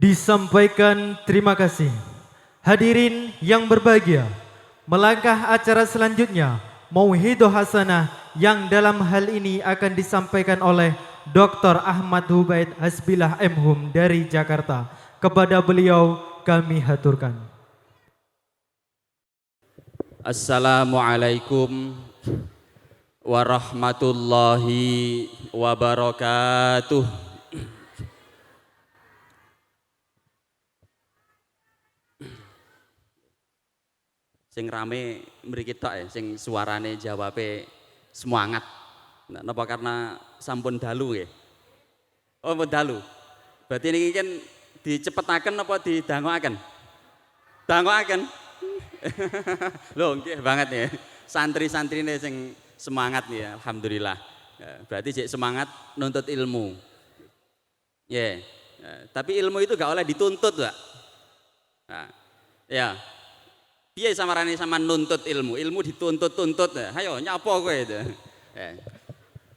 Disampaikan terima kasih. Hadirin yang berbahagia, melangkah acara selanjutnya Mauhidoh Hasanah yang dalam hal ini akan disampaikan oleh Dr. Ahmad Hubaid Hasbilah M.Hum dari Jakarta. Kepada beliau kami haturkan. Assalamualaikum warahmatullahi wabarakatuh. Sing rame mriki tok ya, sing suarane jawabe semangat. Napa karena sampun dalu nggih? Oh, sampun dalu. Berarti niki kan dicepetaken apa didangokaken? Dangokaken. Loh, nggih banget ya. Santri-santrine sing semangat ya, alhamdulillah. Berarti cek semangat nuntut ilmu. Ya. Tapi ilmu itu gak oleh dituntut, Pak. Nah, ya. Piye samarane sama nuntut ilmu? Ilmu dituntut-tuntut. Hayo nyapa kowe itu.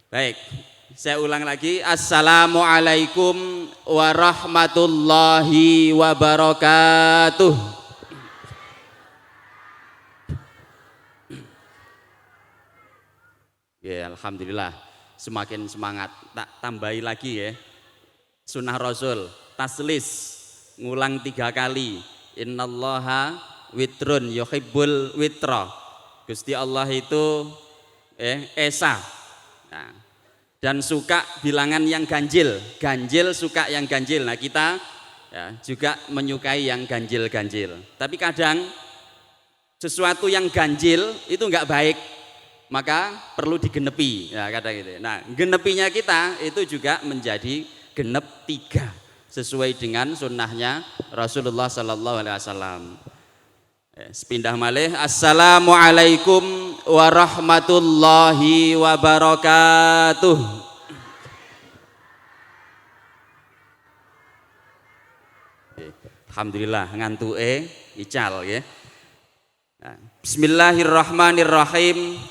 Baik. Saya ulang lagi. Assalamualaikum warahmatullahi wabarakatuh. Ya, alhamdulillah. Semakin semangat. Tak tambahi lagi ya. Sunnah Rasul, taslis ngulang 3 kali. Innallaha witrun yuhibbul witra. Gusti Allah itu esa. Nah, dan suka bilangan yang ganjil. Ganjil suka yang ganjil. Nah, kita ya, juga menyukai yang ganjil-ganjil. Tapi kadang sesuatu yang ganjil itu enggak baik, maka perlu digenepi. Ya, kata gitu. Nah, genepinya kita itu juga menjadi genep 3 sesuai dengan sunnahnya Rasulullah Sallallahu Alaihi Wasallam. Sepindah malih. Assalamualaikum warahmatullahi wabarakatuh. Alhamdulillah ngantuke ical ya. Bismillahirrahmanirrahim.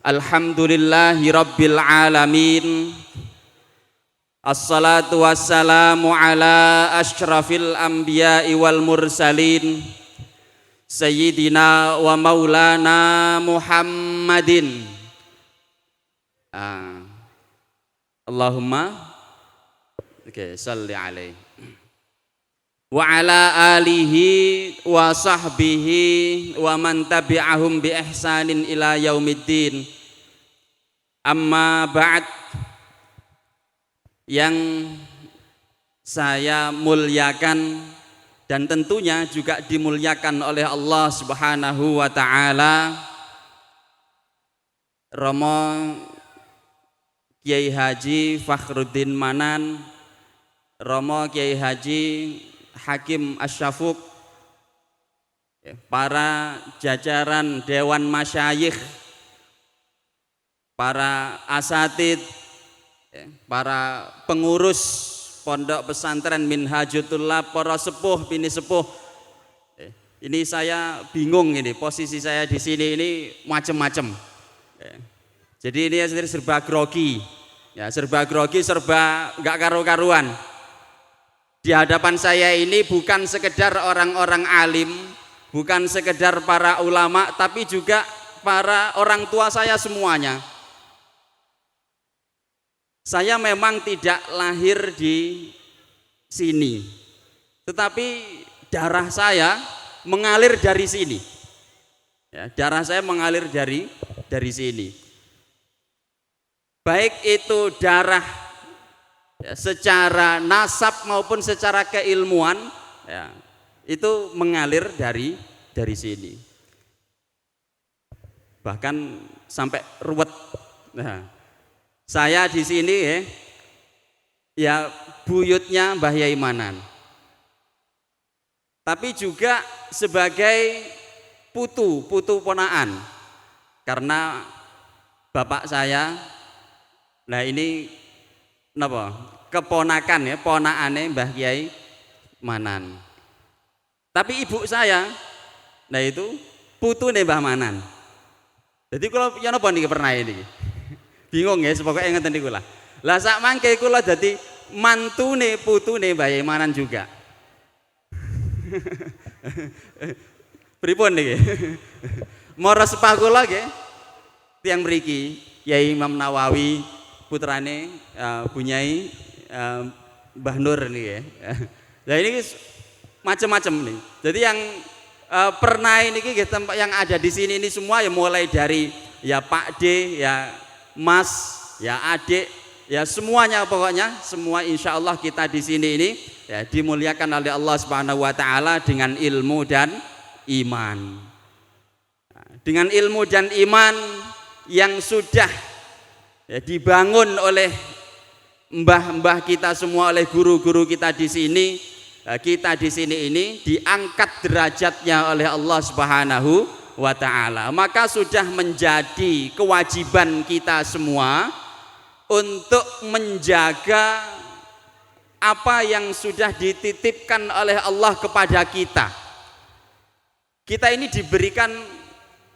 Alhamdulillahi rabbil alamin. Assalatu wassalamu ala asyrafil anbiya'i wal mursalin Sayyidina wa maulana Muhammadin. Allahumma salli alaihi wa ala alihi wa sahbihi wa man tabi'ahum bi ihsanin ila yaumiddin. Amma ba'd. Yang saya muliakan dan tentunya juga dimuliakan oleh Allah Subhanahu wa taala, Romo Kiai Haji Fakhruddin Manan, Romo Kiai Haji Hakim Asyafuk, para jajaran Dewan Masyayikh, para asatid, para pengurus pondok pesantren Minhajutullah, para sepuh, bini sepuh. Ini saya bingung ini, posisi saya di sini ini macam-macam. Jadi ini serba grogi, ya serba grogi, serba nggak karu-karuan. Di hadapan saya ini bukan sekedar orang-orang alim, bukan sekedar para ulama, tapi juga para orang tua saya semuanya. Saya memang tidak lahir di sini, tetapi darah saya mengalir dari sini. Ya, darah saya mengalir dari sini. Baik itu darah ya, secara nasab maupun secara keilmuan, ya, itu mengalir dari sini. Bahkan sampai ruwet. Nah, saya di sini ya buyutnya Mbah Yai Manan. Tapi juga sebagai putu ponaan. Karena bapak saya, nah ini napa? Keponakan ya, ponakane Mbah Kiai Manan. Tapi ibu saya, nah itu putune Mbah Manan. Jadi kalau napa niki pernah ini? Bingung ya, pokoknya ngeten niku lah. Lah sak mangke kula dadi mantune putune Mbah Imanan juga. Pripun niki? Mara sepah kula nggih tiyang mriki Kyai Imam Nawawi putrane Bunyai Mbah Nur niki. Lah ini macam-macam nih. Jadi yang pernah ini tempat yang ada di sini ini semua ya mulai dari ya Pak D, ya Mas, ya adik, ya semuanya pokoknya semua insya Allah kita di sini ini ya dimuliakan oleh Allah Subhanahu Wa Taala dengan ilmu dan iman. Dengan ilmu dan iman yang sudah ya, dibangun oleh mbah-mbah kita semua, oleh guru-guru kita di sini. Kita di sini ini diangkat derajatnya oleh Allah Subhanahu wa Ta'ala. Maka sudah menjadi kewajiban kita semua untuk menjaga apa yang sudah dititipkan oleh Allah kepada kita. Kita ini diberikan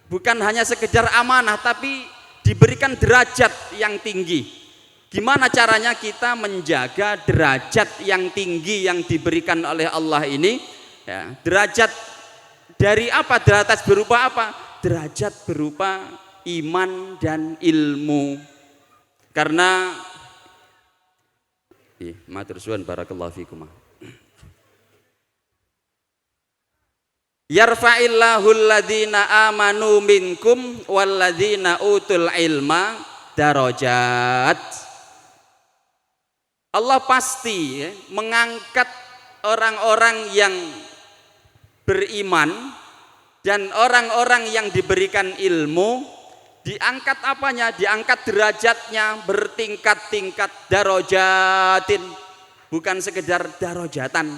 bukan hanya sekedar amanah, tapi diberikan derajat yang tinggi. Gimana caranya kita menjaga derajat yang tinggi yang diberikan oleh Allah ini? Ya, derajat dari apa? Derajat berupa apa? Derajat berupa iman dan ilmu. Karena matur suwun barakallahu fikum. Yarfa'illahu alladhina amanu minkum walladhina utul ilma darajat. Allah pasti ya, mengangkat orang-orang yang beriman dan orang-orang yang diberikan ilmu, diangkat apanya? Diangkat derajatnya bertingkat-tingkat, darajatin, bukan sekedar darajatan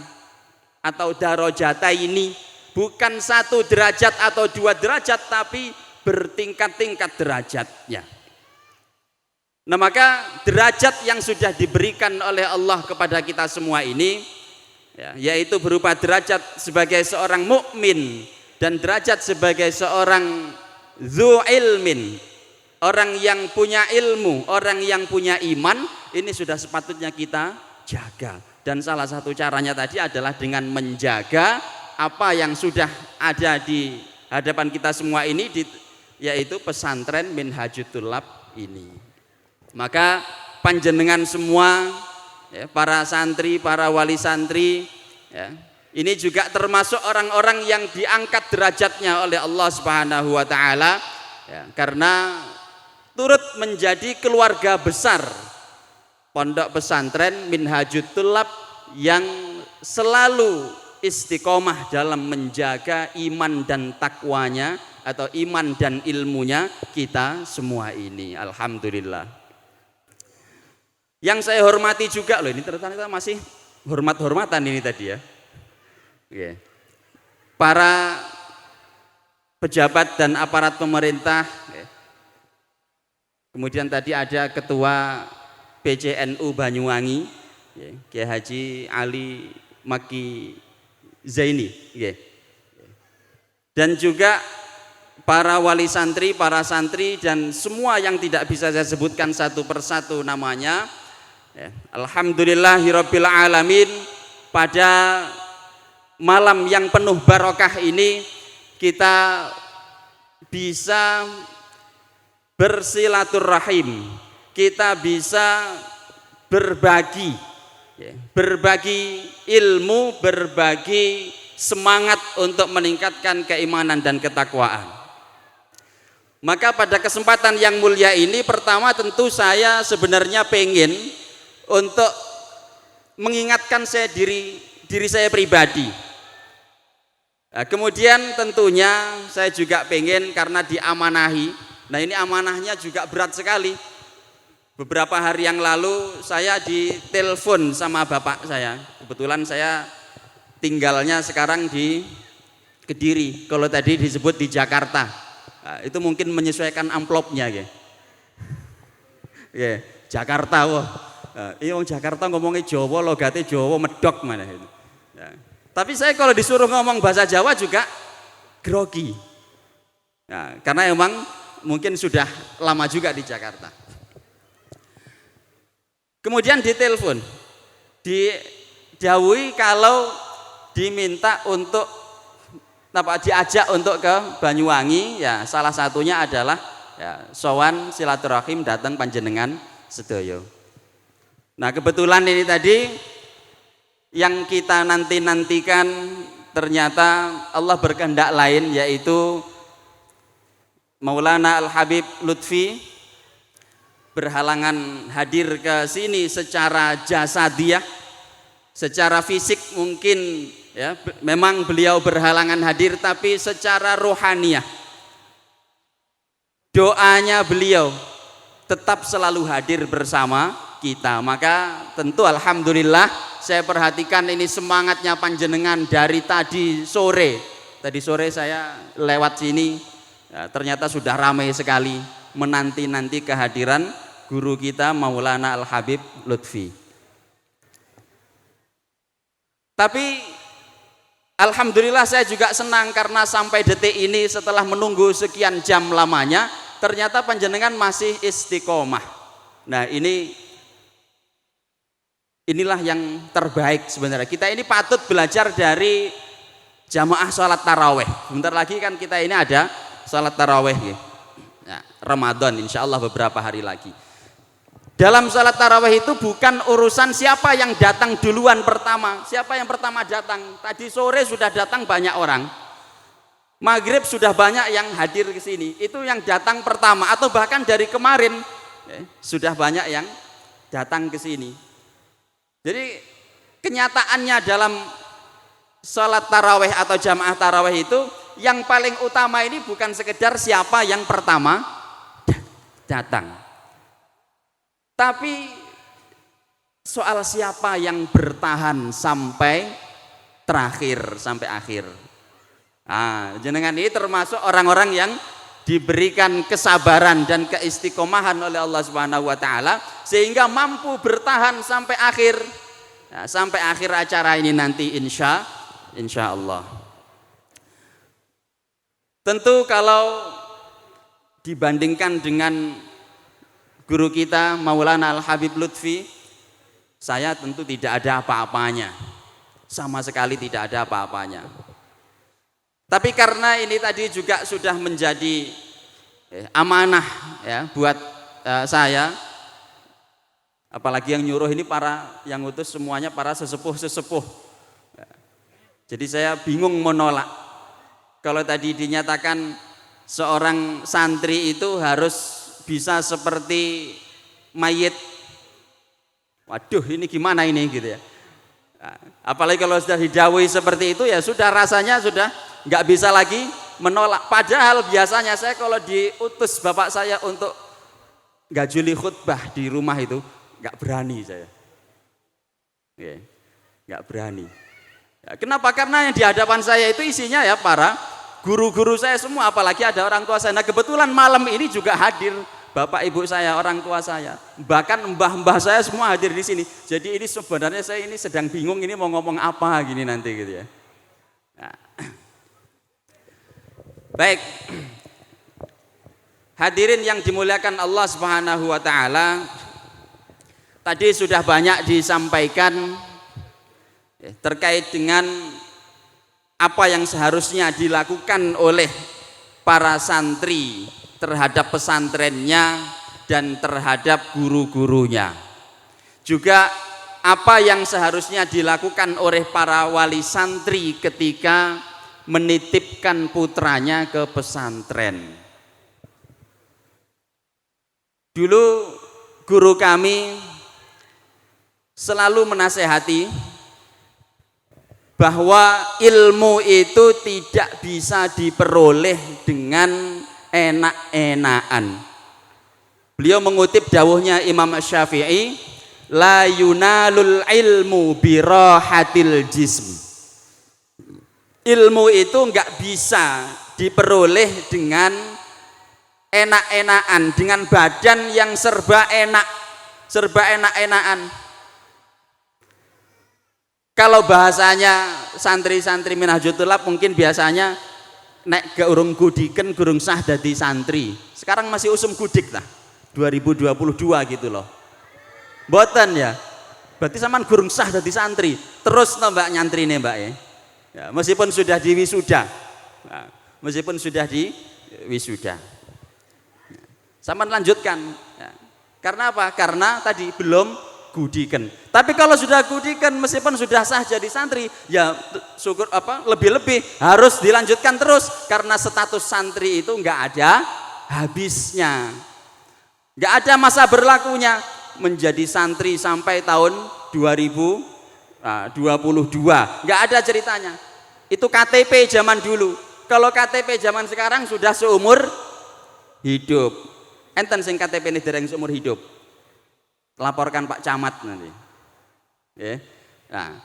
atau darajataini, bukan satu derajat atau dua derajat, tapi bertingkat-tingkat derajatnya. Nah maka derajat yang sudah diberikan oleh Allah kepada kita semua ini ya, yaitu berupa derajat sebagai seorang mukmin dan derajat sebagai seorang dzu ilmin, orang yang punya ilmu, orang yang punya iman, ini sudah sepatutnya kita jaga. Dan salah satu caranya tadi adalah dengan menjaga apa yang sudah ada di hadapan kita semua ini, yaitu pesantren Minhajut Thullab ini. Maka panjenengan semua ya, para santri, para wali santri ya, ini juga termasuk orang-orang yang diangkat derajatnya oleh Allah Subhanahu wa Ta'ala ya, karena turut menjadi keluarga besar pondok pesantren Minhajut Thullab yang selalu istiqomah dalam menjaga iman dan takwanya atau iman dan ilmunya kita semua ini. Alhamdulillah. Yang saya hormati juga loh, ini ternyata masih hormat-hormatan ini tadi ya. Oke. Para pejabat dan aparat pemerintah. Kemudian tadi ada ketua PCNU Banyuwangi, Kiai Haji Ali Maki Zaini. Dan juga para wali santri, para santri dan semua yang tidak bisa saya sebutkan satu persatu namanya. Alhamdulillahirabbil alamin, pada malam yang penuh barokah ini kita bisa bersilaturahim, kita bisa berbagi ilmu, berbagi semangat untuk meningkatkan keimanan dan ketakwaan. Maka pada kesempatan yang mulia ini, pertama tentu saya sebenarnya pengen untuk mengingatkan saya diri saya pribadi. Nah, kemudian tentunya saya juga pengen karena diamanahi. Nah ini amanahnya juga berat sekali. Beberapa hari yang lalu saya ditelepon sama bapak saya. Kebetulan saya tinggalnya sekarang di Kediri. Kalau tadi disebut di Jakarta. Nah, itu mungkin menyesuaikan amplopnya ya. Jakarta wah. Iya orang Jakarta ngomongnya Jawa, logatnya Jawa, medok mana itu. Ya. Tapi saya kalau disuruh ngomong bahasa Jawa juga grogi. Nah, karena emang mungkin sudah lama juga di Jakarta. Kemudian ditelepon, didhawuhi kalau diminta untuk diajak untuk ke Banyuwangi, ya salah satunya adalah ya sowan silaturahim datang panjenengan sedaya. Nah kebetulan ini tadi yang kita nantikan ternyata Allah berkehendak lain, yaitu Maulana Al-Habib Lutfi berhalangan hadir ke sini secara jasadiah, secara fisik mungkin ya memang beliau berhalangan hadir, tapi secara rohaniah doanya beliau tetap selalu hadir bersama kita. Maka tentu alhamdulillah saya perhatikan ini semangatnya panjenengan dari tadi sore. Tadi sore saya lewat sini ya, ternyata sudah ramai sekali menanti-nanti kehadiran guru kita Maulana Al-Habib Lutfi. Tapi alhamdulillah saya juga senang karena sampai detik ini setelah menunggu sekian jam lamanya ternyata panjenengan masih istiqomah. Nah inilah yang terbaik sebenarnya. Kita ini patut belajar dari jamaah sholat taraweh. Bentar lagi kan kita ini ada sholat taraweh ya, Ramadan insya Allah beberapa hari lagi. Dalam sholat taraweh itu bukan urusan siapa yang datang duluan pertama, siapa yang pertama datang. Tadi sore sudah datang banyak orang, maghrib sudah banyak yang hadir ke sini. Itu yang datang pertama, atau bahkan dari kemarin sudah banyak yang datang ke sini. Jadi kenyataannya dalam sholat taraweh atau jamaah taraweh itu yang paling utama ini bukan sekedar siapa yang pertama datang, tapi soal siapa yang bertahan sampai terakhir, sampai akhir. Nah, jenengan ini termasuk orang-orang yang diberikan kesabaran dan keistiqomahan oleh Allah Subhanahu wa taala sehingga mampu bertahan sampai akhir. Nah, sampai akhir acara ini nanti insya Allah. Tentu kalau dibandingkan dengan guru kita Maulana Al-Habib Lutfi, saya tentu tidak ada apa-apanya. Sama sekali tidak ada apa-apanya. Tapi karena ini tadi juga sudah menjadi amanah ya buat saya, apalagi yang nyuruh ini para yang utus semuanya para sesepuh. Jadi saya bingung menolak. Kalau tadi dinyatakan seorang santri itu harus bisa seperti mayit, waduh ini gimana ini gitu ya. Apalagi kalau sudah didhawuhi seperti itu ya sudah rasanya sudah nggak bisa lagi menolak. Padahal biasanya saya kalau diutus bapak saya untuk ngajuli khutbah di rumah itu nggak berani saya, nggak berani. Ya, kenapa? Karena yang di hadapan saya itu isinya ya para guru-guru saya semua, apalagi ada orang tua saya. Nah kebetulan malam ini juga hadir bapak ibu saya, orang tua saya, bahkan mbah-mbah saya semua hadir di sini. Jadi ini sebenarnya saya ini sedang bingung ini mau ngomong apa gini nanti gitu ya. Nah. Baik, hadirin yang dimuliakan Allah Subhanahu wa taala, tadi sudah banyak disampaikan terkait dengan apa yang seharusnya dilakukan oleh para santri terhadap pesantrennya dan terhadap guru-gurunya. Juga apa yang seharusnya dilakukan oleh para wali santri ketika menitipkan putranya ke pesantren. Dulu guru kami selalu menasehati bahwa ilmu itu tidak bisa diperoleh dengan enak-enakan. Beliau mengutip dawuhnya Imam Syafi'i, la yunalul ilmu birahatil jism. Ilmu itu enggak bisa diperoleh dengan enak-enakan, dengan badan yang serba enak-enakan. Kalau bahasanya santri-santri Minhajul Thulab mungkin biasanya nek ke urung gudiken gurung sah dadi santri. Sekarang masih usum gudik lah, 2022 gitu loh. Mboten ya. Berarti sampean gurung sah dadi santri. Terus to Mbak nyantrine Mbak ya. Ya, meskipun sudah di wisuda. Nah, meskipun sudah di wisuda. Sampean lanjutkan. Ya. Karena apa? Karena tadi belum gudikan. Tapi kalau sudah gudikan meskipun sudah sah jadi santri, ya syukur apa lebih-lebih harus dilanjutkan terus karena status santri itu enggak ada habisnya. Enggak ada masa berlakunya. Menjadi santri sampai tahun 2022 enggak ada ceritanya. Itu KTP zaman dulu. Kalau KTP zaman sekarang sudah seumur hidup. Enten sing KTP ini dereng seumur hidup. Laporkan Pak Camat nanti. Ya. Nah,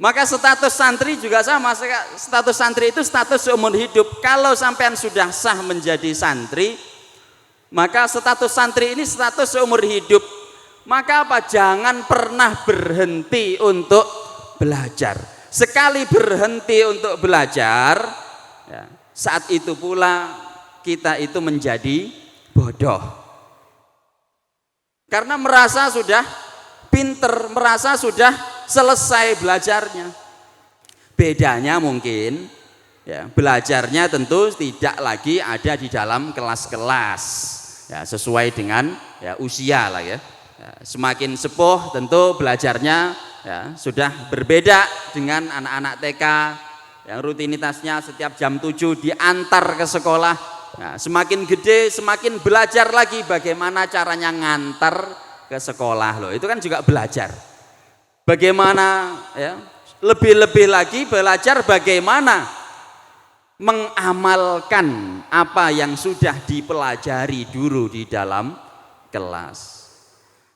maka status santri juga sama. Status santri itu status seumur hidup. Kalau sampean sudah sah menjadi santri, maka status santri ini status seumur hidup. Maka apa? Jangan pernah berhenti untuk belajar. Sekali berhenti untuk belajar, ya, saat itu pula kita itu menjadi bodoh. Karena merasa sudah pinter, merasa sudah selesai belajarnya. Bedanya mungkin, ya, belajarnya tentu tidak lagi ada di dalam kelas-kelas, ya, sesuai dengan ya, usia lah ya. Ya, semakin sepuh tentu belajarnya ya, sudah berbeda dengan anak-anak TK yang rutinitasnya setiap jam 7 diantar ke sekolah. Ya, semakin gede semakin belajar lagi bagaimana caranya ngantar ke sekolah loh. Itu kan juga belajar. Bagaimana ya, lebih-lebih lagi belajar bagaimana mengamalkan apa yang sudah dipelajari dulu di dalam kelas.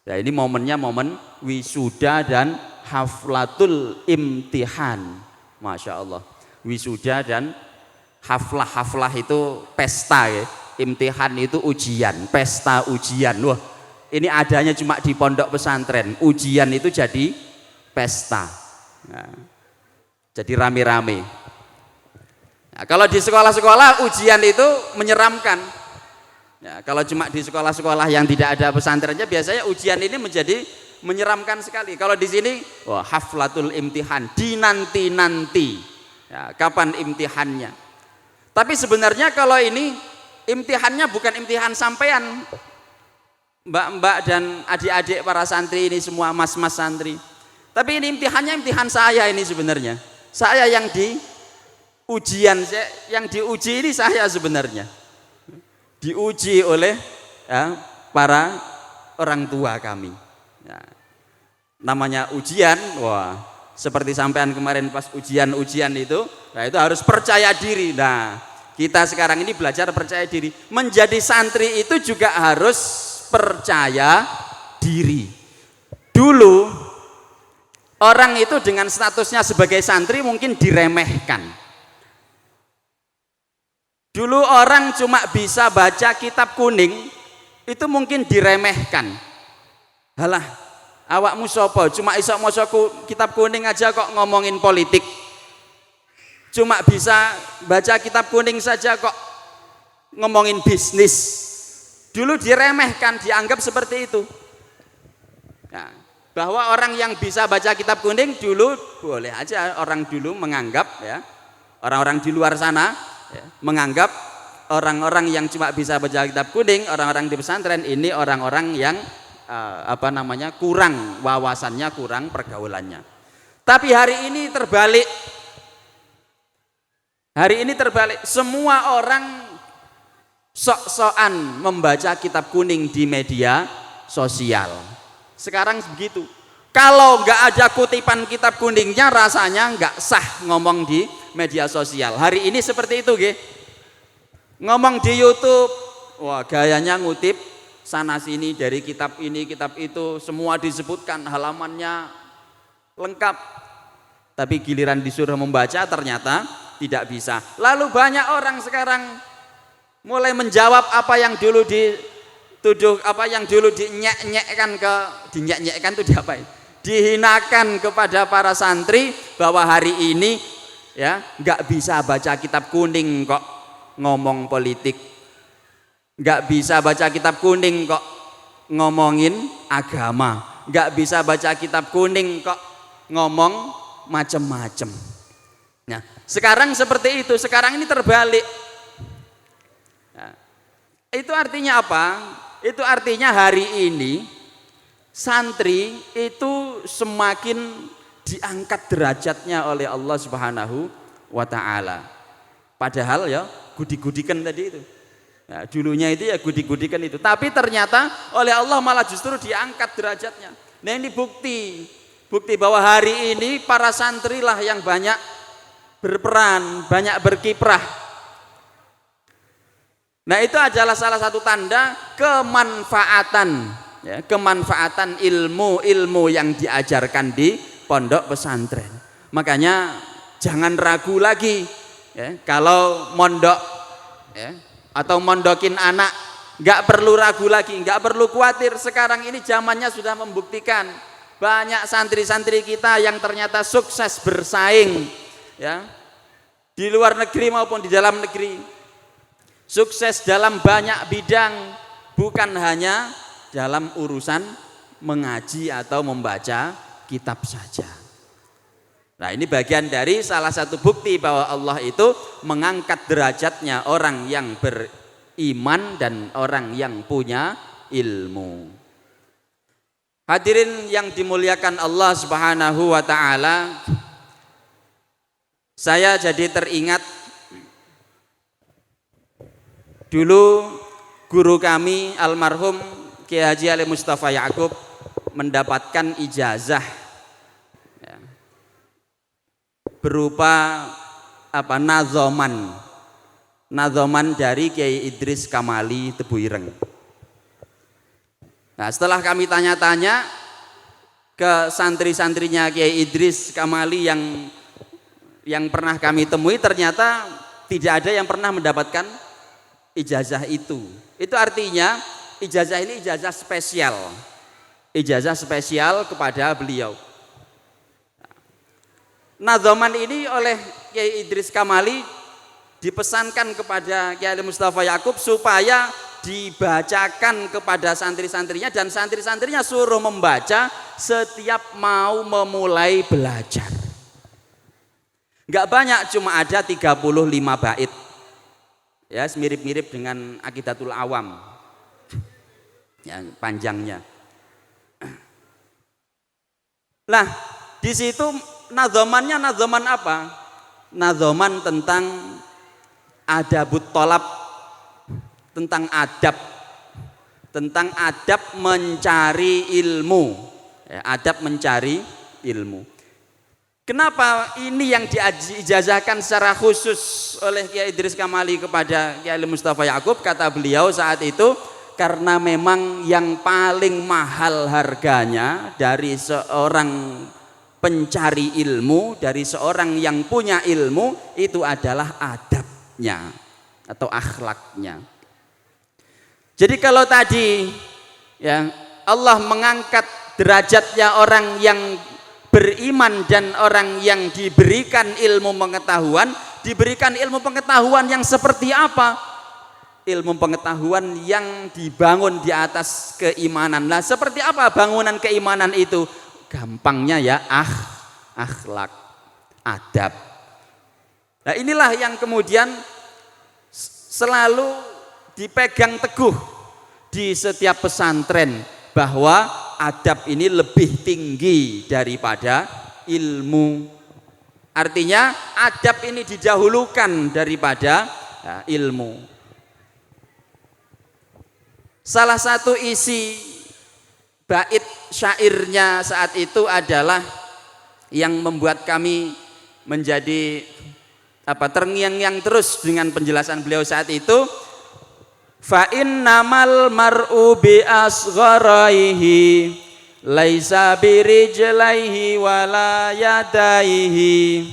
Ya, ini momennya momen wisuda dan haflatul imtihan. Masya Allah. Wisuda dan haflah itu pesta ya. Imtihan itu ujian, pesta ujian. Wah, ini adanya cuma di pondok pesantren. Ujian itu jadi pesta. Nah, jadi rame-rame. Nah, kalau di sekolah-sekolah ujian itu menyeramkan. Ya, kalau cuma di sekolah-sekolah yang tidak ada pesantrennya biasanya ujian ini menjadi menyeramkan sekali. Kalau di sini wah, haflatul imtihan, dinanti-nanti. Ya, kapan imtihannya? Tapi sebenarnya kalau ini imtihannya bukan imtihan sampean, mbak-mbak dan adik-adik para santri ini semua, mas-mas santri. Tapi ini imtihannya imtihan saya ini sebenarnya. Saya yang di ujian, yang diuji ini saya sebenarnya. Diuji oleh ya, para orang tua kami. Ya. Namanya ujian, wah, seperti sampean kemarin pas ujian-ujian itu, nah itu harus percaya diri. Nah, kita sekarang ini belajar percaya diri. Menjadi santri itu juga harus percaya diri. Dulu orang itu dengan statusnya sebagai santri mungkin diremehkan. Dulu orang cuma bisa baca kitab kuning, itu mungkin diremehkan. Halah, awakmu sapa? Cuma iso maca kitab kuning aja kok ngomongin politik. Cuma bisa baca kitab kuning saja kok ngomongin bisnis. Dulu diremehkan, dianggap seperti itu. Nah, bahwa orang yang bisa baca kitab kuning dulu boleh aja orang dulu menganggap ya, orang-orang di luar sana ya, menganggap orang-orang yang cuma bisa baca kitab kuning, orang-orang di pesantren ini orang-orang yang kurang wawasannya, kurang pergaulannya. Tapi hari ini terbalik. Hari ini terbalik. Semua orang sok-sokan membaca kitab kuning di media sosial. Sekarang begitu. Kalau nggak ada kutipan kitab kuningnya rasanya nggak sah ngomong di media sosial. Hari ini seperti itu, nggih. Ngomong di YouTube, wah gayanya ngutip sana sini dari kitab ini, kitab itu, semua disebutkan halamannya lengkap. Tapi giliran disuruh membaca ternyata tidak bisa. Lalu banyak orang sekarang mulai menjawab apa yang dulu dituduh, apa yang dulu dinyek-nyekkan itu diapain? Dihinakan kepada para santri bahwa hari ini ya nggak bisa baca kitab kuning kok ngomong politik, nggak bisa baca kitab kuning kok ngomongin agama. nggak bisa baca kitab kuning kok ngomong macem-macem. Nah, sekarang seperti itu, sekarang ini terbalik. Nah, itu artinya apa? Itu artinya hari ini santri itu semakin diangkat derajatnya oleh Allah Subhanahu wa taala. Padahal ya gudi-gudikan tadi itu. Nah, dulunya itu ya gudi-gudikan itu, tapi ternyata oleh Allah malah justru diangkat derajatnya. Nah, ini bukti bahwa hari ini para santri lah yang banyak berperan, banyak berkiprah. Nah, itu adalah salah satu tanda kemanfaatan, ya, kemanfaatan ilmu yang diajarkan di pondok pesantren. Makanya jangan ragu lagi, ya, kalau mondok, ya, atau mondokin anak, nggak perlu ragu lagi, nggak perlu khawatir. Sekarang ini zamannya sudah membuktikan banyak santri-santri kita yang ternyata sukses bersaing, ya, di luar negeri maupun di dalam negeri, sukses dalam banyak bidang, bukan hanya dalam urusan mengaji atau membaca kitab saja. Nah, ini bagian dari salah satu bukti bahwa Allah itu mengangkat derajatnya orang yang beriman dan orang yang punya ilmu. Hadirin yang dimuliakan Allah Subhanahu wa taala, saya jadi teringat dulu guru kami almarhum Kiai Haji Ali Mustafa Ya'qub mendapatkan ijazah, ya, berupa apa, nazoman dari Kiai Idris Kamali Tebuireng. Nah, setelah kami tanya-tanya ke santri-santrinya Kiai Idris Kamali yang pernah kami temui, ternyata tidak ada yang pernah mendapatkan ijazah itu. Itu artinya ijazah ini ijazah spesial. Ijazah spesial kepada beliau. Nazoman ini oleh Kiai Idris Kamali dipesankan kepada Kiai Mustafa Ya'qub supaya dibacakan kepada santri-santrinya, dan santri-santrinya suruh membaca setiap mau memulai belajar. Enggak banyak, cuma ada 35 bait. Ya, mirip-mirip dengan Aqidatul Awam. Ya, panjangnya. Nah, di situ nazomannya nazoman apa? Nazoman tentang adabut tolab, tentang adab mencari ilmu, ya, adab mencari ilmu. Kenapa ini yang diijazahkan secara khusus oleh Kiai Idris Kamali kepada Kiai Mustafa Ya'qub? Kata beliau saat itu, karena memang yang paling mahal harganya dari seorang pencari ilmu, dari seorang yang punya ilmu, itu adalah adabnya atau akhlaknya. Jadi kalau tadi, ya, Allah mengangkat derajatnya orang yang beriman dan orang yang diberikan ilmu pengetahuan, diberikan ilmu pengetahuan yang seperti apa? Ilmu pengetahuan yang dibangun di atas keimanan. Nah, seperti apa bangunan keimanan itu? Gampangnya ya, akhlak, adab. Nah, inilah yang kemudian selalu dipegang teguh di setiap pesantren, bahwa adab ini lebih tinggi daripada ilmu. Artinya adab ini didahulukan daripada ilmu. Salah satu isi bait syairnya saat itu adalah yang membuat kami menjadi terngiang-ngiang terus dengan penjelasan beliau saat itu. Fa innamal mar'u bi asgharaihi laisa birijlaihi wala yadaihi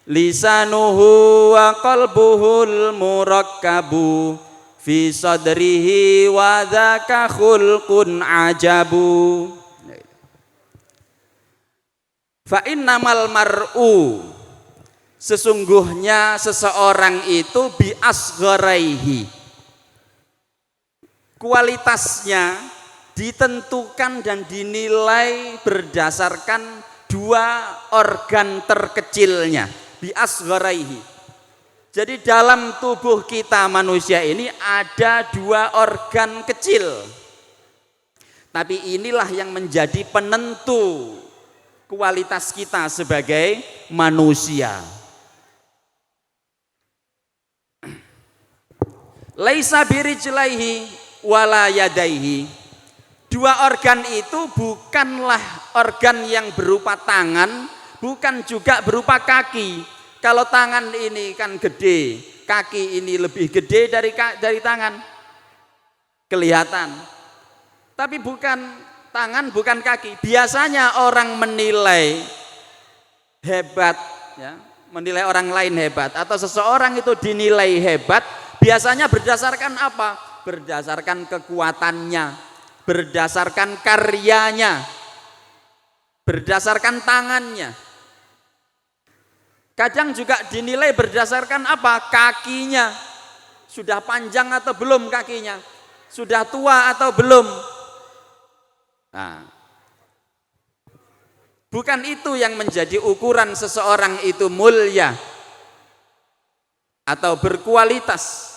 lisanuhu wa qalbuhul murakkabu fi sadrihi wa dzaka khulqun ajabu. Fa innamal mar'u, sesungguhnya seseorang itu bi asgharaihi, kualitasnya ditentukan dan dinilai berdasarkan dua organ terkecilnya, bi asgharaihi. Jadi dalam tubuh kita manusia ini ada dua organ kecil. Tapi inilah yang menjadi penentu kualitas kita sebagai manusia. Laisa birijlaihi wala yadaihi. Dua organ itu bukanlah organ yang berupa tangan, bukan juga berupa kaki. Kalau tangan ini kan gede, kaki ini lebih gede dari tangan, kelihatan. Tapi bukan tangan, bukan kaki. Biasanya orang menilai hebat, ya, menilai orang lain hebat, atau seseorang itu dinilai hebat, biasanya berdasarkan apa? Berdasarkan kekuatannya, berdasarkan karyanya, berdasarkan tangannya. Kadang juga dinilai berdasarkan apa? Kakinya. Sudah panjang atau belum kakinya? Sudah tua atau belum? Nah, bukan itu yang menjadi ukuran seseorang itu mulia atau berkualitas.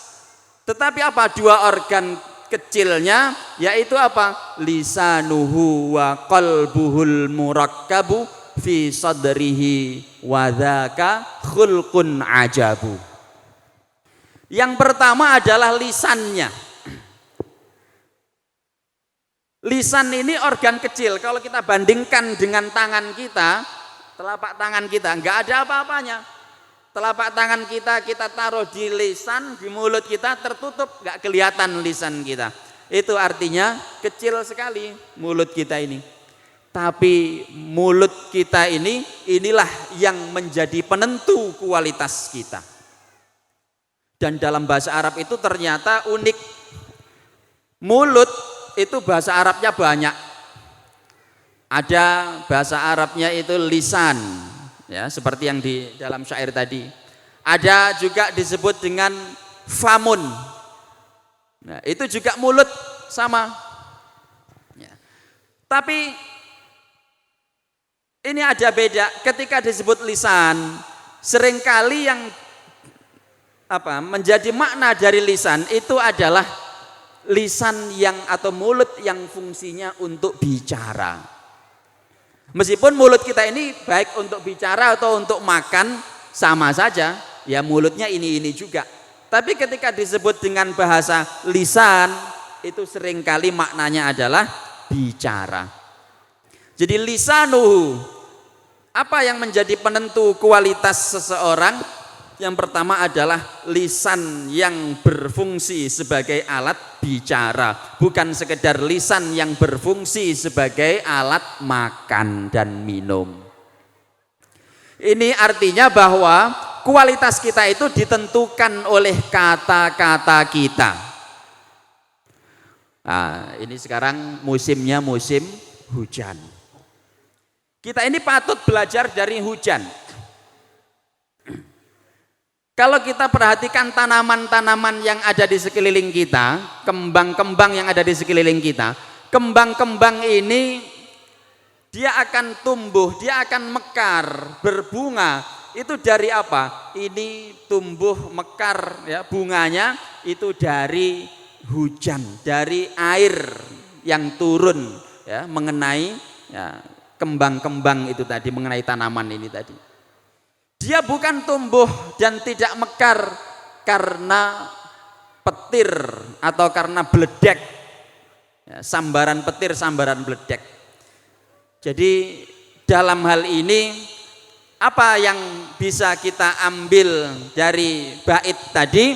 Tetapi apa? Dua organ kecilnya, yaitu apa? Lisanuhu wa qalbuhul murakkabu fi sadrihi wa dzaka khulqun ajabu. Yang pertama adalah lisannya. Lisan ini organ kecil. Kalau kita bandingkan dengan tangan kita, telapak tangan kita enggak ada apa-apanya. Telapak tangan kita taruh di lisan, di mulut kita tertutup, enggak kelihatan lisan kita. Itu artinya kecil sekali mulut kita ini. Tapi mulut kita inilah yang menjadi penentu kualitas kita. Dan dalam bahasa Arab itu ternyata unik. Mulut itu bahasa Arabnya banyak. Ada bahasa Arabnya itu lisan, ya, seperti yang di dalam syair tadi. Ada juga disebut dengan famun. Nah, itu juga mulut sama. Ya. Tapi ini ada beda. Ketika disebut lisan, seringkali yang menjadi makna dari lisan itu adalah lisan yang atau mulut yang fungsinya untuk bicara. Meskipun mulut kita ini baik untuk bicara atau untuk makan sama saja, ya mulutnya ini juga. Tapi ketika disebut dengan bahasa lisan, itu seringkali maknanya adalah bicara. Jadi lisanuhu, apa yang menjadi penentu kualitas seseorang? Yang pertama adalah lisan yang berfungsi sebagai alat bicara, bukan sekedar lisan yang berfungsi sebagai alat makan dan minum. Ini artinya bahwa kualitas kita itu ditentukan oleh kata-kata kita. Nah, ini sekarang musimnya musim hujan. Kita ini patut belajar dari hujan. Kalau kita perhatikan tanaman-tanaman yang ada di sekeliling kita, kembang-kembang yang ada di sekeliling kita, kembang-kembang ini dia akan tumbuh, dia akan mekar, berbunga. Itu dari apa? Ini tumbuh mekar, ya, bunganya itu dari hujan, dari air yang turun, ya, mengenai, ya, kembang-kembang itu tadi, mengenai tanaman ini tadi. Dia bukan tumbuh dan tidak mekar karena petir atau karena beledek, ya, sambaran petir, sambaran beledek. Jadi dalam hal ini apa yang bisa kita ambil dari bait tadi?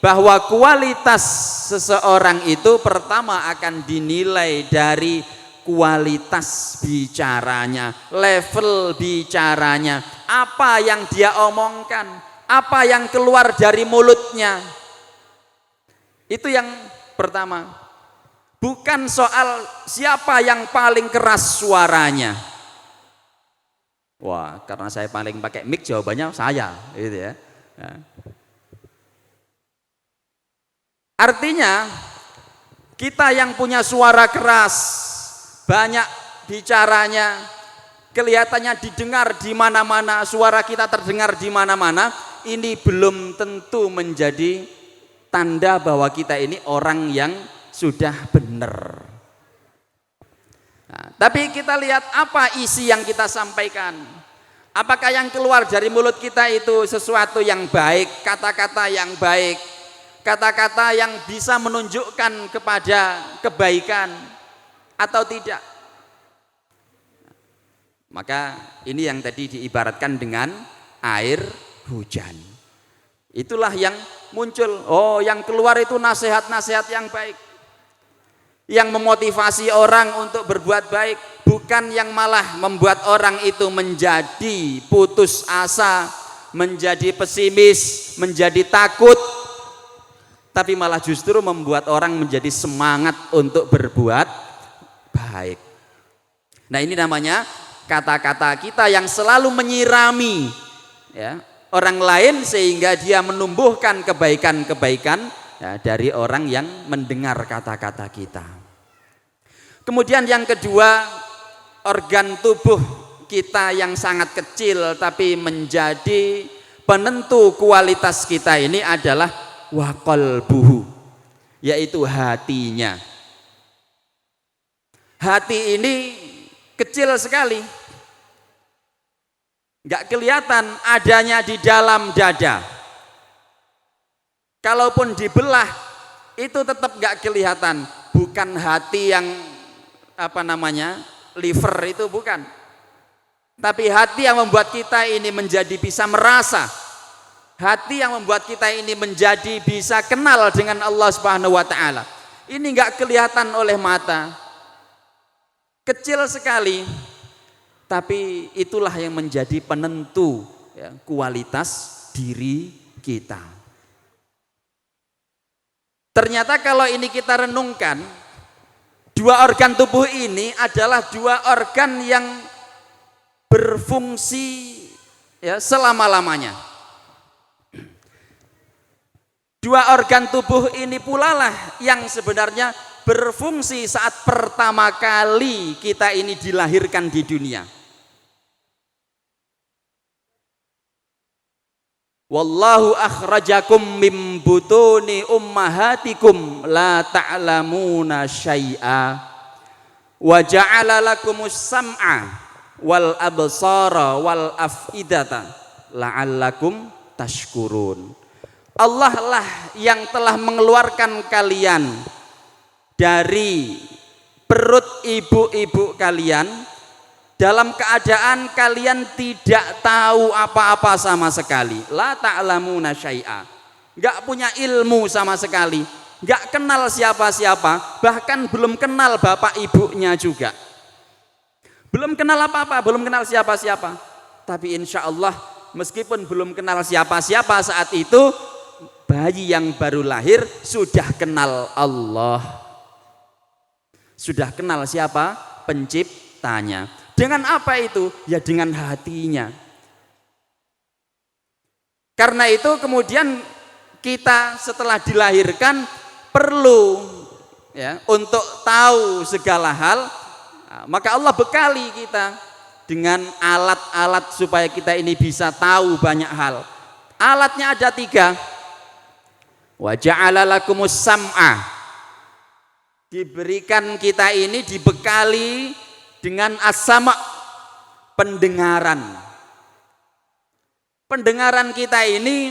Bahwa kualitas seseorang itu pertama akan dinilai dari kualitas bicaranya, level bicaranya, apa yang dia omongkan, apa yang keluar dari mulutnya. Itu yang pertama. Bukan soal siapa yang paling keras suaranya. Wah, karena saya paling pakai mic, jawabannya saya, gitu ya. Artinya Kita yang punya suara keras, banyak bicaranya, kelihatannya didengar di mana-mana, suara kita terdengar di mana-mana, ini belum tentu menjadi tanda bahwa kita ini orang yang sudah benar. Nah, tapi kita lihat apa isi yang kita sampaikan. Apakah yang keluar dari mulut kita itu sesuatu yang baik, kata-kata yang baik, kata-kata yang bisa menunjukkan kepada kebaikan atau tidak? Maka ini yang tadi diibaratkan dengan air hujan. Itulah yang muncul. Oh, yang keluar itu nasihat-nasihat yang baik, yang memotivasi orang untuk berbuat baik, bukan yang malah membuat orang itu menjadi putus asa, menjadi pesimis, menjadi takut, tapi malah justru membuat orang menjadi semangat untuk berbuat baik. Nah, ini namanya kata-kata kita yang selalu menyirami ya, orang lain sehingga dia menumbuhkan kebaikan-kebaikan ya, dari orang yang mendengar kata-kata kita. Kemudian yang kedua, organ tubuh kita yang sangat kecil tapi menjadi penentu kualitas kita ini adalah wa qalbuhu, yaitu hatinya. Hati ini kecil sekali, nggak kelihatan adanya di dalam dada. Kalaupun dibelah itu tetap nggak kelihatan. Bukan hati yang liver itu bukan, tapi hati yang membuat kita ini menjadi bisa merasa, hati yang membuat kita ini menjadi bisa kenal dengan Allah Subhanahu wa taala. Ini nggak kelihatan oleh mata, kecil sekali, tapi itulah yang menjadi penentu ya, kualitas diri kita. Ternyata kalau ini kita renungkan, dua organ tubuh ini adalah dua organ yang berfungsi ya, selama-lamanya. Dua organ tubuh ini pula lah yang sebenarnya berfungsi saat pertama kali kita ini dilahirkan di dunia. Wallahu akhrajakum mim butuni ummahatikum la ta'lamuna syai'a wa ja'ala lakumus sam'a wal absara wal af'idata la'allakum tashkurun. Allah lah yang telah mengeluarkan kalian dari perut ibu-ibu kalian dalam keadaan kalian tidak tahu apa-apa sama sekali. La ta'lamuna syai'a, enggak punya ilmu sama sekali, enggak kenal siapa-siapa, bahkan belum kenal bapak ibunya juga, belum kenal apa-apa, belum kenal siapa-siapa. Tapi insya Allah meskipun belum kenal siapa-siapa saat itu, bayi yang baru lahir sudah kenal Allah, sudah kenal siapa penciptanya. Dengan apa itu? Ya dengan hatinya. Karena itu kemudian kita setelah dilahirkan perlu ya untuk tahu segala hal, maka Allah bekali kita dengan alat-alat supaya kita ini bisa tahu banyak hal. Alatnya ada 3. Wa ja'ala lakumus sam'a, diberikan kita ini dibekali dengan as-sama', pendengaran. Pendengaran kita ini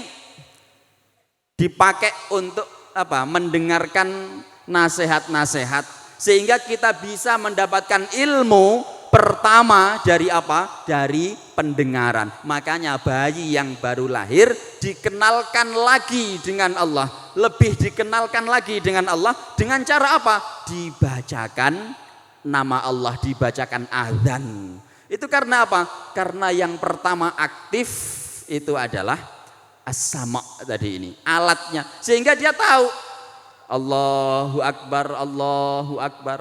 dipakai untuk apa? Mendengarkan nasihat-nasihat sehingga kita bisa mendapatkan ilmu pertama dari apa? Dari pendengaran. Makanya bayi yang baru lahir dikenalkan lagi dengan Allah, lebih dikenalkan lagi dengan Allah dengan cara apa? Dibacakan nama Allah, dibacakan azan. Itu karena apa? Karena yang pertama aktif itu adalah as-sama' tadi ini, alatnya. Sehingga dia tahu Allahu Akbar, Allahu Akbar.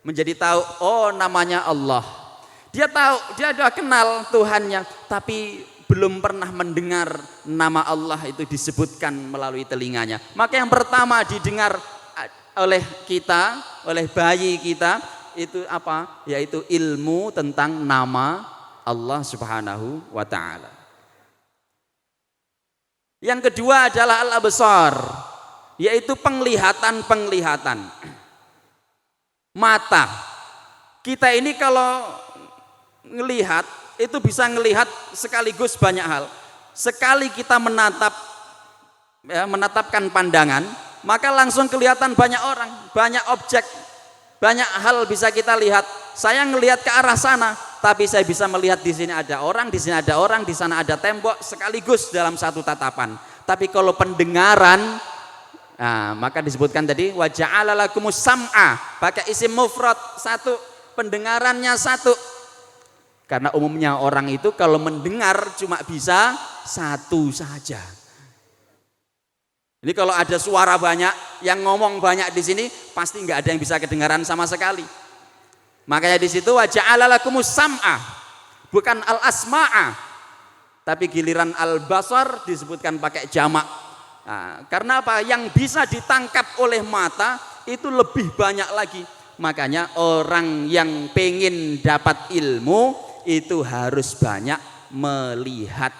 Menjadi tahu, oh namanya Allah. Dia tahu, dia sudah kenal Tuhannya, tapi belum pernah mendengar nama Allah itu disebutkan melalui telinganya. Maka yang pertama didengar oleh kita, oleh bayi kita itu apa? Yaitu ilmu tentang nama Allah Subhanahu wa taala. Yang kedua adalah al-absar, yaitu penglihatan. Mata. Kita ini kalau ngelihat itu bisa ngelihat sekaligus banyak hal. Sekali kita menatapkan pandangan, maka langsung kelihatan banyak orang, banyak objek, banyak hal bisa kita lihat. Saya ngelihat ke arah sana, tapi saya bisa melihat di sini ada orang, di sini ada orang, di sana ada tembok sekaligus dalam satu tatapan. Tapi kalau pendengaran, nah, maka disebutkan tadi wa ja'ala lakumus sam'a, pakai isim mufrad satu, pendengarannya satu. Karena umumnya orang itu kalau mendengar cuma bisa satu saja. Ini kalau ada suara banyak, yang ngomong banyak di sini, pasti nggak ada yang bisa kedengaran sama sekali. Makanya di situ wa ja'ala lakumus sam'a, bukan al-asma'a, tapi giliran al-basar disebutkan pakai jamak. Nah, karena apa? Yang bisa ditangkap oleh mata itu lebih banyak lagi. Makanya orang yang pengen dapat ilmu itu harus banyak melihat.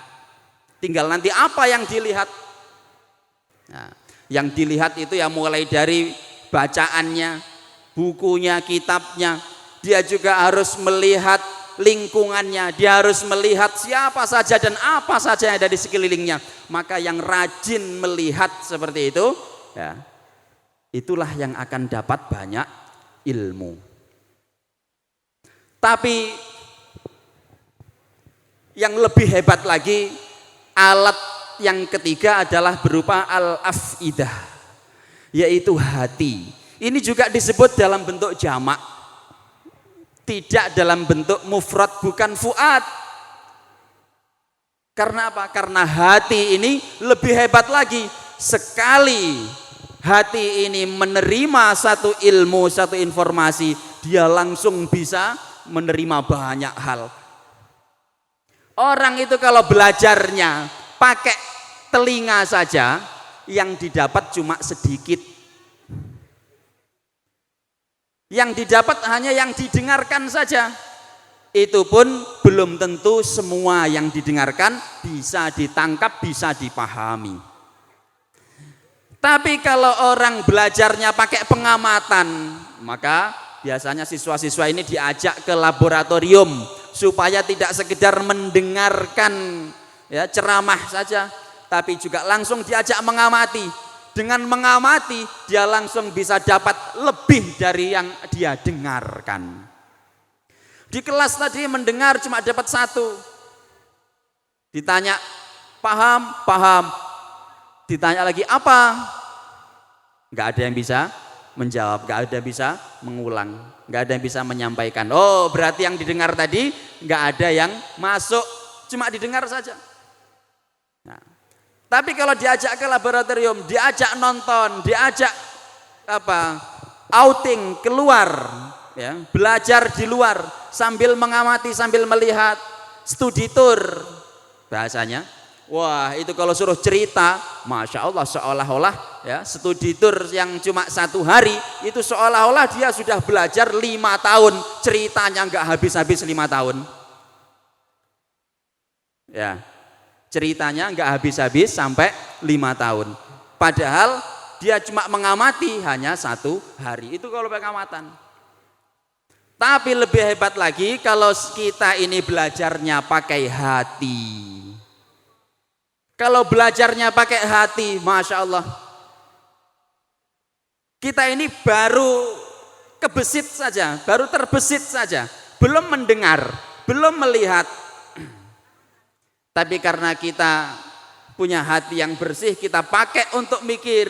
Tinggal nanti apa yang dilihat. Nah, yang dilihat itu ya mulai dari bacaannya, bukunya, kitabnya. Dia juga harus melihat lingkungannya, dia harus melihat siapa saja dan apa saja yang ada di sekelilingnya. Maka yang rajin melihat seperti itu, ya, itulah yang akan dapat banyak ilmu. Tapi yang lebih hebat lagi, alat yang ketiga adalah berupa al-afidah, yaitu hati. Ini juga disebut dalam bentuk jamak, tidak dalam bentuk mufrad, bukan fuad. Karena apa? Karena hati ini lebih hebat lagi. Sekali hati ini menerima satu ilmu, satu informasi, dia langsung bisa menerima banyak hal. Orang itu kalau belajarnya pakai telinga saja, yang didapat cuma sedikit. Yang didapat hanya yang didengarkan saja. Itu pun belum tentu semua yang didengarkan bisa ditangkap, bisa dipahami. Tapi kalau orang belajarnya pakai pengamatan, maka biasanya siswa-siswa ini diajak ke laboratorium supaya tidak sekedar mendengarkan ya ceramah saja, tapi juga langsung diajak mengamati. Dengan mengamati dia langsung bisa dapat lebih dari yang dia dengarkan. Di kelas tadi mendengar cuma dapat satu. Ditanya paham, paham. Ditanya lagi apa? Enggak ada yang bisa menjawab, enggak ada yang bisa mengulang, enggak ada yang bisa menyampaikan. Oh, berarti yang didengar tadi enggak ada yang masuk, cuma didengar saja. Nah, tapi kalau diajak ke laboratorium, diajak nonton, diajak outing keluar, ya, belajar di luar sambil mengamati, sambil melihat, studi tour bahasanya. Wah, itu kalau suruh cerita, masya Allah, seolah-olah ya studi tour yang cuma 1 hari itu seolah-olah dia sudah belajar 5 tahun, ceritanya nggak habis-habis 5 tahun. Ya, ceritanya nggak habis-habis sampai 5 tahun. Padahal dia cuma mengamati hanya 1 hari. Itu kalau pengamatan. Tapi lebih hebat lagi kalau kita ini belajarnya pakai hati. Kalau belajarnya pakai hati, masya Allah, kita ini baru kebesit saja, baru terbesit saja, belum mendengar, belum melihat. Tapi karena kita punya hati yang bersih, kita pakai untuk mikir,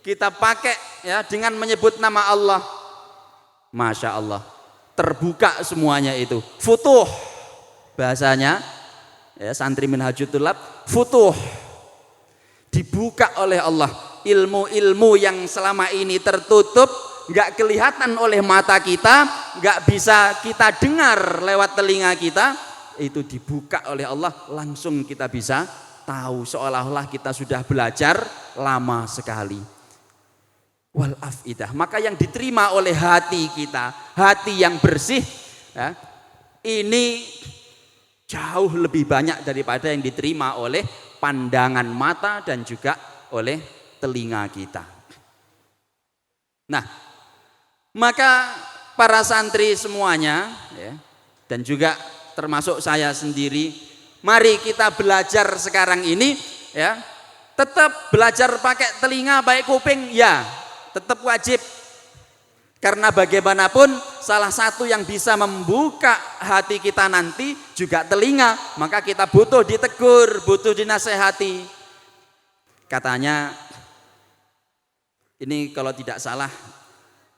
kita pakai ya dengan menyebut nama Allah, masya Allah, terbuka semuanya itu, futuh bahasanya. Ya, santri Minhajul Thulab, futuh, dibuka oleh Allah ilmu-ilmu yang selama ini tertutup, nggak kelihatan oleh mata kita, nggak bisa kita dengar lewat telinga kita, itu dibuka oleh Allah, langsung kita bisa tahu seolah-olah kita sudah belajar lama sekali. wal afidah. Maka yang diterima oleh hati kita, hati yang bersih, ya, ini jauh lebih banyak daripada yang diterima oleh pandangan mata dan juga oleh telinga kita. Nah, maka para santri semuanya, ya, dan juga termasuk saya sendiri, mari kita belajar sekarang ini, ya, tetap belajar pakai telinga, pakai kuping, ya, tetap wajib. Karena bagaimanapun salah satu yang bisa membuka hati kita nanti juga telinga, maka kita butuh ditegur, butuh dinasehati. Katanya, ini kalau tidak salah,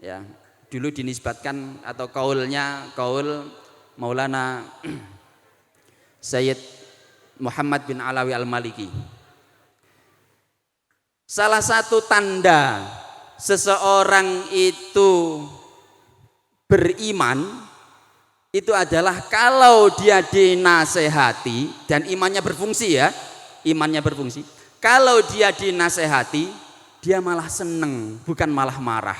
ya, dulu dinisbatkan atau kaulnya kaul Maulana Sayyid Muhammad bin Alawi Al-Maliki. Salah satu tanda seseorang itu beriman itu adalah kalau dia dinasehati dan imannya berfungsi, ya, imannya berfungsi. Kalau dia dinasehati, dia malah seneng, bukan malah marah.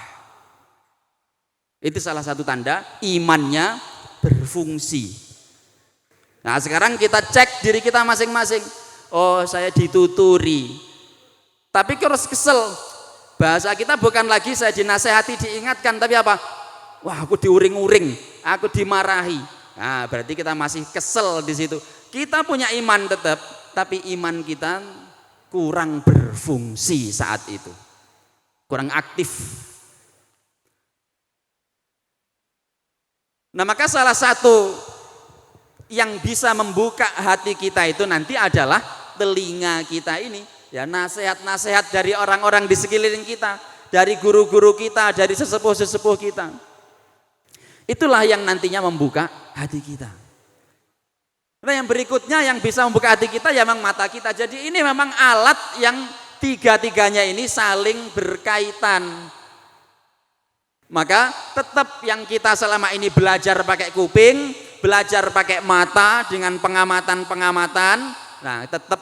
Itu salah satu tanda imannya berfungsi. Nah, sekarang kita cek diri kita masing-masing. Oh, saya dituturi, tapi terus kesel. Bahasa kita bukan lagi saya dinasehati, diingatkan, tapi apa? Wah, aku diuring-uring, aku dimarahi. Nah, berarti kita masih kesel di situ. Kita punya iman tetap, tapi iman kita kurang berfungsi saat itu, kurang aktif. Nah, maka salah satu yang bisa membuka hati kita itu nanti adalah telinga kita ini. Ya, nasihat-nasihat dari orang-orang di sekeliling kita, dari guru-guru kita, dari sesepuh-sesepuh kita. Itulah yang nantinya membuka hati kita. Nah, yang berikutnya yang bisa membuka hati kita ya memang mata kita. Jadi ini memang alat yang tiga-tiganya ini saling berkaitan. Maka tetap yang kita selama ini belajar pakai kuping, belajar pakai mata dengan pengamatan-pengamatan. Nah, tetap,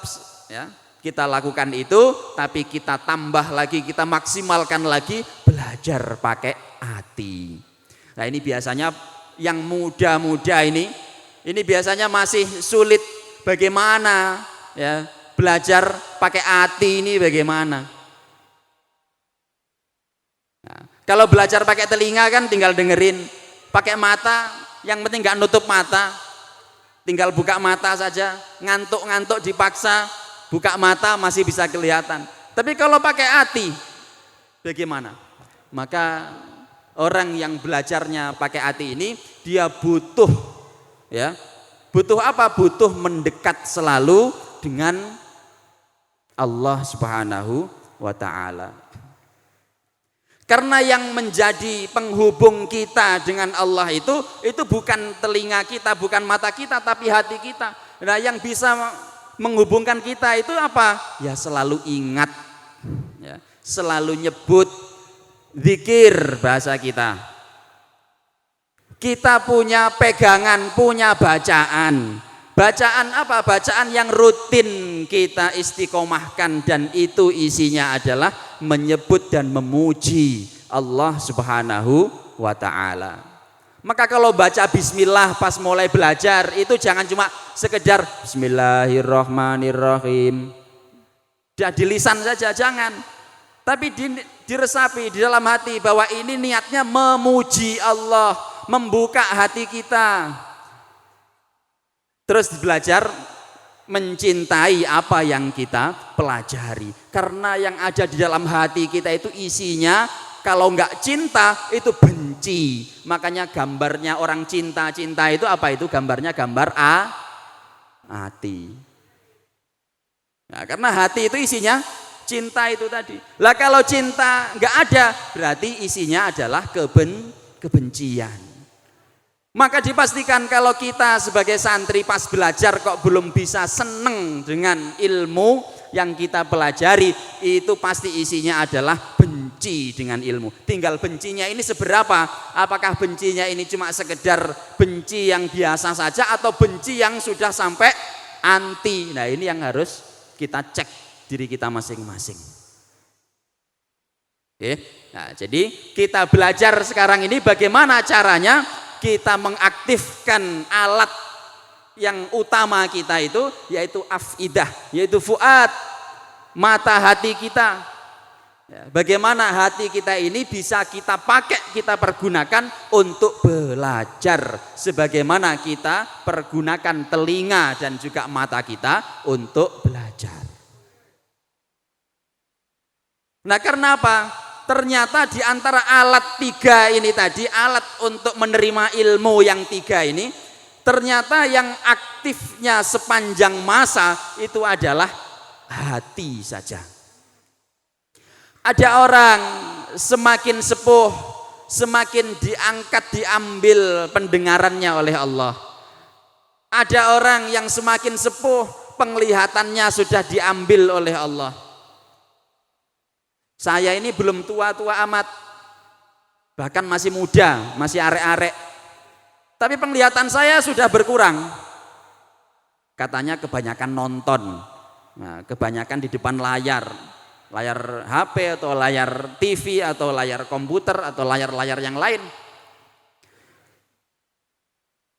ya, kita lakukan itu, tapi kita tambah lagi, kita maksimalkan lagi belajar pakai hati. Nah, ini biasanya yang muda-muda ini biasanya masih sulit bagaimana, ya, belajar pakai hati ini bagaimana. Nah, kalau belajar pakai telinga kan tinggal dengerin, pakai mata yang penting nggak nutup mata, tinggal buka mata saja, ngantuk-ngantuk dipaksa buka mata masih bisa kelihatan. Tapi kalau pakai hati bagaimana? Maka orang yang belajarnya pakai hati ini dia butuh, ya, butuh apa? Butuh mendekat selalu dengan Allah Subhanahu wa taala. Karena yang menjadi penghubung kita dengan Allah itu bukan telinga kita, bukan mata kita, tapi hati kita. Nah, yang bisa menghubungkan kita itu apa? Ya selalu ingat, ya, selalu nyebut, zikir bahasa kita. Kita punya pegangan, punya bacaan. Bacaan apa? Bacaan yang rutin kita istiqomahkan, dan itu isinya adalah menyebut dan memuji Allah Subhanahu wa taala. Maka kalau baca bismillah pas mulai belajar itu jangan cuma sekedar bismillahirrahmanirrahim. Di lisan saja jangan. Tapi diresapi di dalam hati bahwa ini niatnya memuji Allah, membuka hati kita. Terus belajar mencintai apa yang kita pelajari. Karena yang ada di dalam hati kita itu isinya, kalau enggak cinta itu benci. Makanya gambarnya orang cinta-cinta itu apa itu? Gambarnya gambar hati. Nah, karena hati itu isinya cinta itu tadi. Lah kalau cinta enggak ada, berarti isinya adalah kebencian. Maka dipastikan kalau kita sebagai santri pas belajar kok belum bisa seneng dengan ilmu yang kita pelajari, itu pasti isinya adalah benci dengan ilmu. Tinggal bencinya ini seberapa? Apakah bencinya ini cuma sekedar benci yang biasa saja atau benci yang sudah sampai anti? Nah, ini yang harus kita cek diri kita masing-masing. Nah, jadi kita belajar sekarang ini bagaimana caranya kita mengaktifkan alat yang utama kita itu, yaitu afidah, yaitu fuad, mata hati kita. Bagaimana hati kita ini bisa kita pakai, kita pergunakan untuk belajar, sebagaimana kita pergunakan telinga dan juga mata kita untuk belajar. Nah, karena apa? Ternyata di antara alat tiga ini tadi, alat untuk menerima ilmu yang tiga ini, ternyata yang aktifnya sepanjang masa itu adalah hati saja. Ada orang semakin sepuh, semakin diangkat, diambil pendengarannya oleh Allah. Ada orang yang semakin sepuh, penglihatannya sudah diambil oleh Allah. Saya ini belum tua-tua amat, bahkan masih muda, masih arek-arek. Tapi penglihatan saya sudah berkurang. Katanya kebanyakan nonton, nah, kebanyakan di depan layar HP atau layar TV atau layar komputer atau layar-layar yang lain.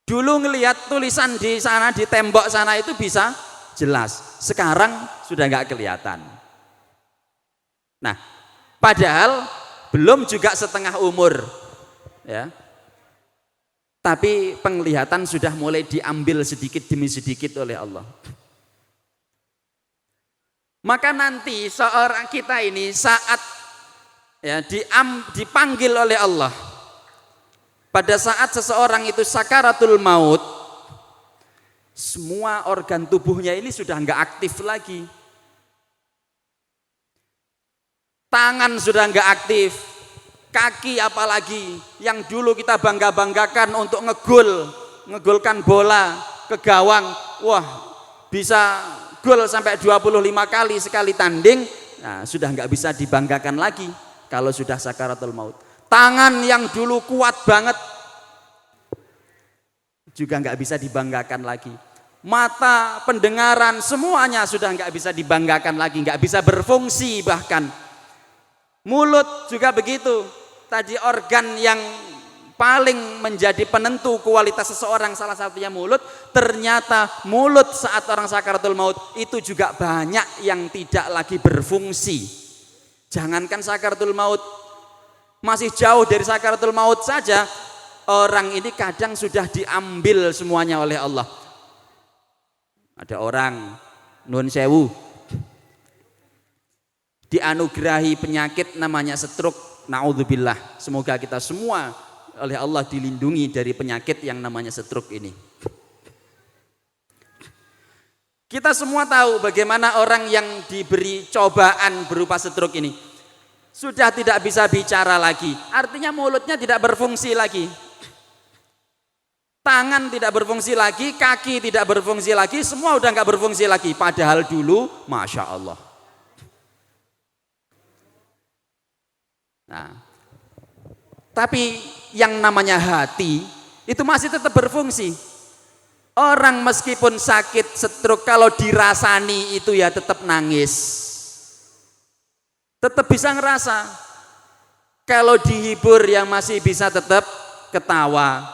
Dulu ngelihat tulisan di sana, di tembok sana itu bisa jelas. Sekarang sudah nggak kelihatan. Nah, padahal belum juga setengah umur, ya. Tapi penglihatan sudah mulai diambil sedikit demi sedikit oleh Allah. Maka nanti seorang kita ini saat ya dipanggil oleh Allah, pada saat seseorang itu sakaratul maut, semua organ tubuhnya ini sudah nggak aktif lagi. Tangan sudah nggak aktif, kaki apalagi yang dulu kita bangga-banggakan untuk ngegolkan bola ke gawang, wah bisa gol sampai 25 kali sekali tanding, nah sudah nggak bisa dibanggakan lagi kalau sudah sakaratul maut. Tangan yang dulu kuat banget juga nggak bisa dibanggakan lagi. Mata, pendengaran, semuanya sudah nggak bisa dibanggakan lagi, nggak bisa berfungsi bahkan. Mulut juga begitu. Tadi organ yang paling menjadi penentu kualitas seseorang, salah satunya mulut. Ternyata mulut saat orang sakaratul maut itu juga banyak yang tidak lagi berfungsi. Jangankan sakaratul maut, masih jauh dari sakaratul maut saja, orang ini kadang sudah diambil semuanya oleh Allah. Ada orang nun sewu dianugerahi penyakit namanya stroke, naudzubillah. Semoga kita semua oleh Allah dilindungi dari penyakit yang namanya stroke ini. Kita semua tahu bagaimana orang yang diberi cobaan berupa stroke ini sudah tidak bisa bicara lagi, artinya mulutnya tidak berfungsi lagi, tangan tidak berfungsi lagi, kaki tidak berfungsi lagi, semua udah nggak berfungsi lagi. Padahal dulu Masya Allah. Nah, tapi yang namanya hati itu masih tetap berfungsi. Orang meskipun sakit stroke, kalau dirasani itu ya tetap nangis, tetap bisa ngerasa. Kalau dihibur yang masih bisa tetap ketawa.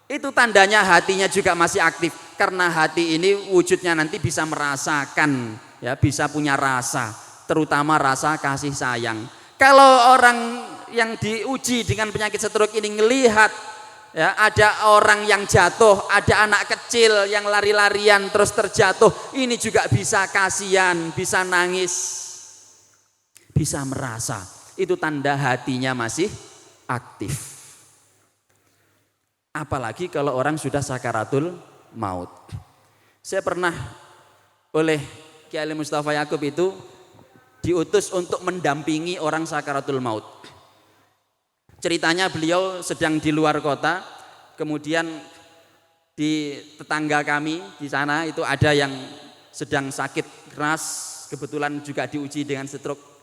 Itu tandanya hatinya juga masih aktif, karena hati ini wujudnya nanti bisa merasakan, ya, bisa punya rasa, terutama rasa kasih sayang. Kalau orang yang diuji dengan penyakit stroke ini ngelihat, ya, ada orang yang jatuh, ada anak kecil yang lari-larian terus terjatuh, ini juga bisa kasihan, bisa nangis, bisa merasa. Itu tanda hatinya masih aktif. Apalagi kalau orang sudah sakaratul maut. Saya pernah oleh Kiai Mustafa Yakub itu diutus untuk mendampingi orang sakaratul maut. Ceritanya beliau sedang di luar kota, kemudian di tetangga kami di sana itu ada yang sedang sakit keras, kebetulan juga diuji dengan stroke.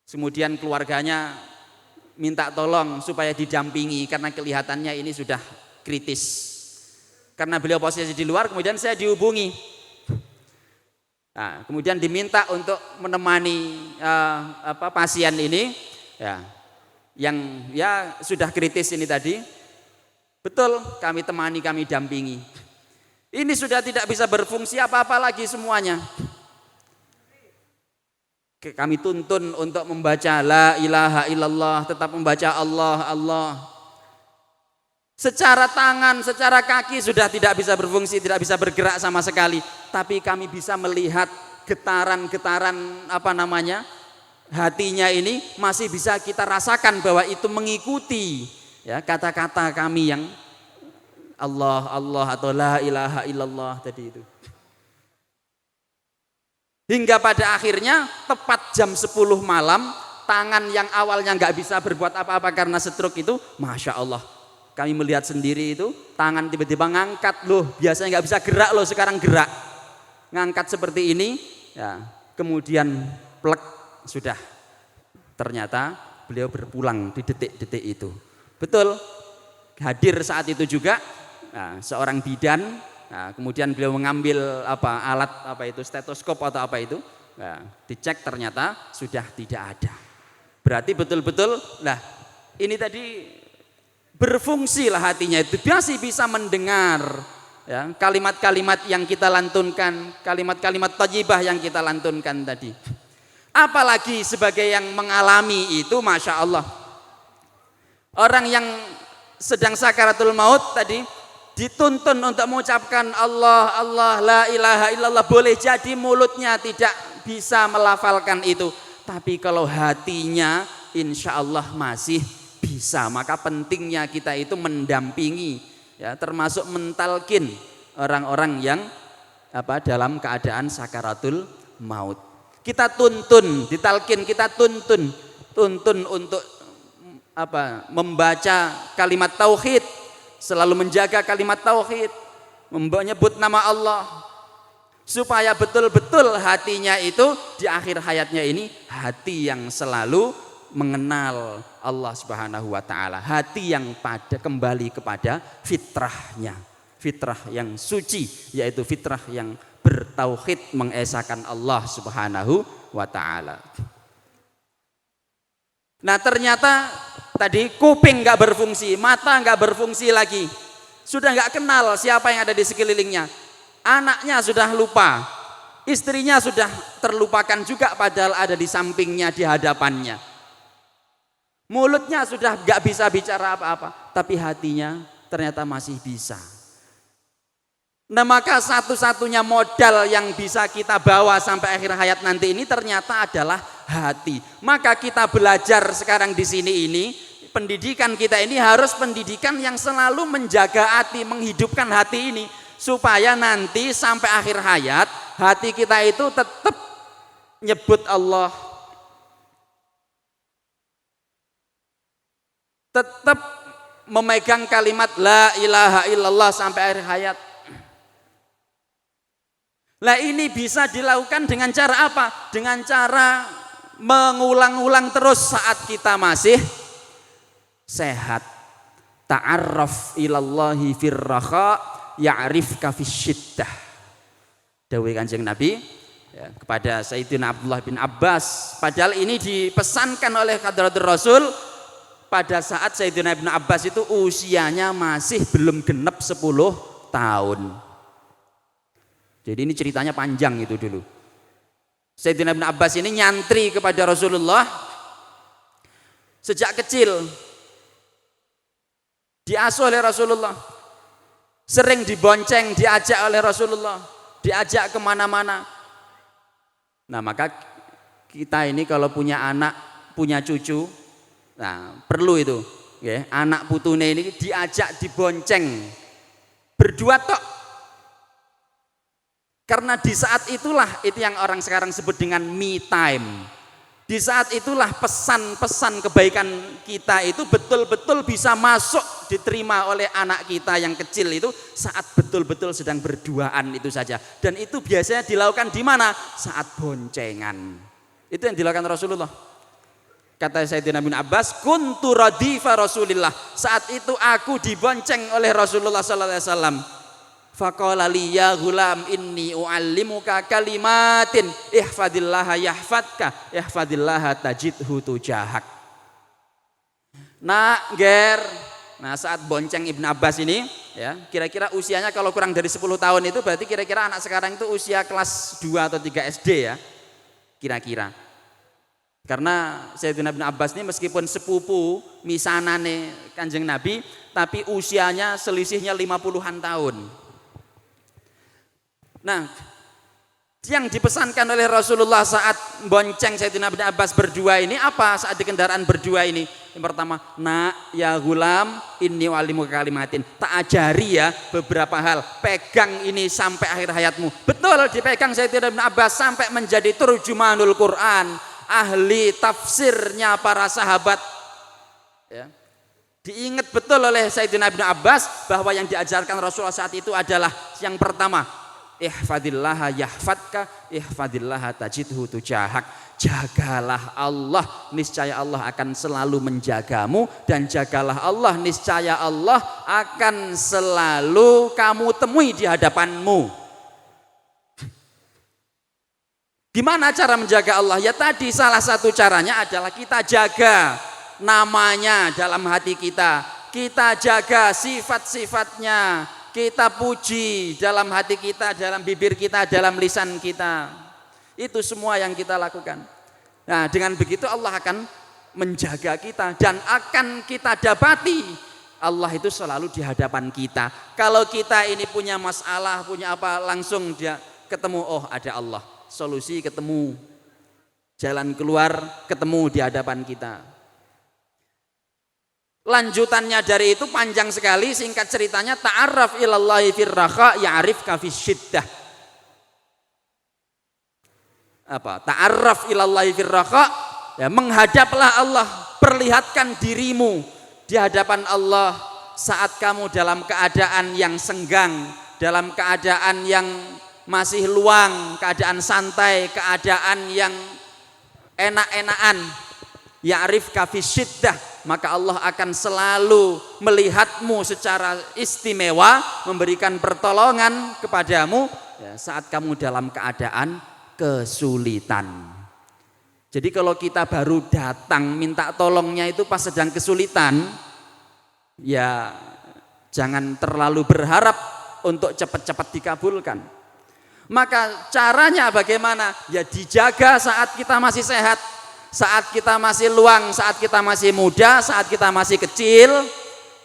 Kemudian keluarganya minta tolong supaya didampingi karena kelihatannya ini sudah kritis. Karena beliau posisi di luar, kemudian saya dihubungi. Nah, kemudian diminta untuk menemani pasien ini, ya, yang ya sudah kritis ini tadi. Betul, kami temani, kami dampingi. Ini sudah tidak bisa berfungsi apa-apa lagi semuanya. Kami tuntun untuk membaca la ilaha illallah, tetap membaca Allah, Allah. Secara tangan, secara kaki sudah tidak bisa berfungsi, tidak bisa bergerak sama sekali. Tapi kami bisa melihat getaran-getaran hatinya ini masih bisa kita rasakan bahwa itu mengikuti ya kata-kata kami yang Allah, Allah atau la ilaha illallah tadi itu. Hingga pada akhirnya tepat jam 10 malam, tangan yang awalnya nggak bisa berbuat apa-apa karena stroke itu, Masya Allah, kami melihat sendiri itu, tangan tiba-tiba ngangkat loh, biasanya nggak bisa gerak loh, sekarang gerak. Ngangkat seperti ini, ya, kemudian plek, sudah. Ternyata beliau berpulang di detik-detik itu. Betul, hadir saat itu juga seorang bidan. Nah, kemudian beliau mengambil alat stetoskop atau apa itu, dicek ternyata sudah tidak ada. Berarti betul-betul ini tadi berfungsi hatinya itu, masih bisa mendengar ya, kalimat-kalimat yang kita lantunkan, kalimat-kalimat thayyibah yang kita lantunkan tadi. Apalagi sebagai yang mengalami itu, Masya Allah, orang yang sedang sakaratul maut tadi dituntun untuk mengucapkan Allah, Allah, la ilaha illallah. Boleh jadi mulutnya tidak bisa melafalkan itu, tapi kalau hatinya insya Allah masih bisa. Maka pentingnya kita itu mendampingi, ya, termasuk mentalkin orang-orang yang dalam keadaan sakaratul maut. Kita tuntun, ditalkin, kita tuntun untuk membaca kalimat tauhid, selalu menjaga kalimat tauhid, menyebut nama Allah, supaya betul-betul hatinya itu di akhir hayatnya ini hati yang selalu mengenal Allah Subhanahu wa taala, hati yang kembali kepada fitrahnya, fitrah yang suci, yaitu fitrah yang bertauhid, mengesahkan Allah Subhanahu wa taala. Nah, ternyata tadi kuping nggak berfungsi, mata nggak berfungsi lagi, sudah nggak kenal siapa yang ada di sekelilingnya, anaknya sudah lupa, istrinya sudah terlupakan juga padahal ada di sampingnya, di hadapannya. Mulutnya sudah nggak bisa bicara apa-apa, tapi hatinya ternyata masih bisa. Nah, maka satu-satunya modal yang bisa kita bawa sampai akhir hayat nanti ini ternyata adalah hati. Maka kita belajar sekarang di sini ini, pendidikan kita ini harus pendidikan yang selalu menjaga hati, menghidupkan hati ini, supaya nanti sampai akhir hayat hati kita itu tetap nyebut Allah, tetap memegang kalimat la ilaha illallah sampai akhir hayat. Lah, ini bisa dilakukan dengan cara apa? Dengan cara mengulang-ulang terus saat kita masih sehat. Ta'arraf ilallahi firraha ya'rifka fisyiddah. Dawai Kanjeng Nabi ya, kepada Sayyidina Abdullah bin Abbas. Padahal ini dipesankan oleh Hadratur Rasul pada saat Sayyidina Ibnu Abbas itu usianya masih belum genep 10 tahun. Jadi ini ceritanya panjang itu dulu. Sayyidina Ibnu Abbas ini nyantri kepada Rasulullah sejak kecil. Diasuh oleh Rasulullah. Sering dibonceng, diajak oleh Rasulullah. Diajak kemana-mana. Nah, maka kita ini kalau punya anak, punya cucu, nah perlu itu. Ya, anak putune ini diajak, dibonceng. Berdua tok. Karena di saat itulah itu yang orang sekarang sebut dengan me time. Di saat itulah pesan-pesan kebaikan kita itu betul-betul bisa masuk, diterima oleh anak kita yang kecil itu saat betul-betul sedang berduaan itu saja. Dan itu biasanya dilakukan di mana? Saat boncengan. Itu yang dilakukan Rasulullah. Kata Sayyidina bin Abbas, kuntu radifa Rasulillah. Saat itu aku dibonceng oleh Rasulullah sallallahu alaihi wasallam. Faqala li ya ghulam inni uallimuka kalimatin ihfadillaha yahfadka ihfadillaha tajidhu tujahak. Nak, ger. Nah, saat bonceng Ibn Abbas ini, ya, kira-kira usianya kalau kurang dari 10 tahun itu berarti kira-kira anak sekarang itu usia kelas 2 atau 3 SD ya. Kira-kira. Karena Sayyidina Ibn Abbas ini meskipun sepupu misanane Kanjeng Nabi, tapi usianya selisihnya 50-an tahun. Nah, yang dipesankan oleh Rasulullah saat bonceng Sayyidina Ibn Abbas berdua ini apa saat di kendaraan berdua ini? Yang pertama, nak ya gulam inni wa'alimuka kalimatin. Tak ajari ya beberapa hal. Pegang ini sampai akhir hayatmu. Betul dipegang Sayyidina Ibn Abbas sampai menjadi turjumanul Quran. Ahli tafsirnya para sahabat. Ya. Diingat betul oleh Sayyidina Ibn Abbas bahwa yang diajarkan Rasulullah saat itu adalah yang pertama, ihfadillaha yahfadka ihfadillaha tajidhu tujahak. Jagalah Allah, niscaya Allah akan selalu menjagamu, dan jagalah Allah, niscaya Allah akan selalu kamu temui di hadapanmu. Gimana cara menjaga Allah? Ya tadi salah satu caranya adalah kita jaga namanya dalam hati kita. Kita jaga sifat-sifatnya. Kita puji dalam hati kita, dalam bibir kita, dalam lisan kita. Itu semua yang kita lakukan. Nah, dengan begitu Allah akan menjaga kita dan akan kita dapati Allah itu selalu di hadapan kita. Kalau kita ini punya masalah, punya apa, langsung dia ketemu, oh ada Allah. Solusi ketemu, jalan keluar ketemu di hadapan kita. Lanjutannya dari itu panjang sekali, singkat ceritanya ta'arraf ilallahi firraha ya'rifka fisyiddah. Apa? Ta'arraf ilallahi firraha, ya, menghadaplah Allah, perlihatkan dirimu di hadapan Allah saat kamu dalam keadaan yang senggang, dalam keadaan yang masih luang, keadaan santai, keadaan yang enak-enakan. Ya'rifka fisyiddah, maka Allah akan selalu melihatmu secara istimewa, memberikan pertolongan kepadamu ya, saat kamu dalam keadaan kesulitan. Jadi kalau kita baru datang minta tolongnya itu pas sedang kesulitan, ya jangan terlalu berharap untuk cepat-cepat dikabulkan. Maka caranya bagaimana? Ya dijaga saat kita masih sehat, saat kita masih luang, saat kita masih muda, saat kita masih kecil.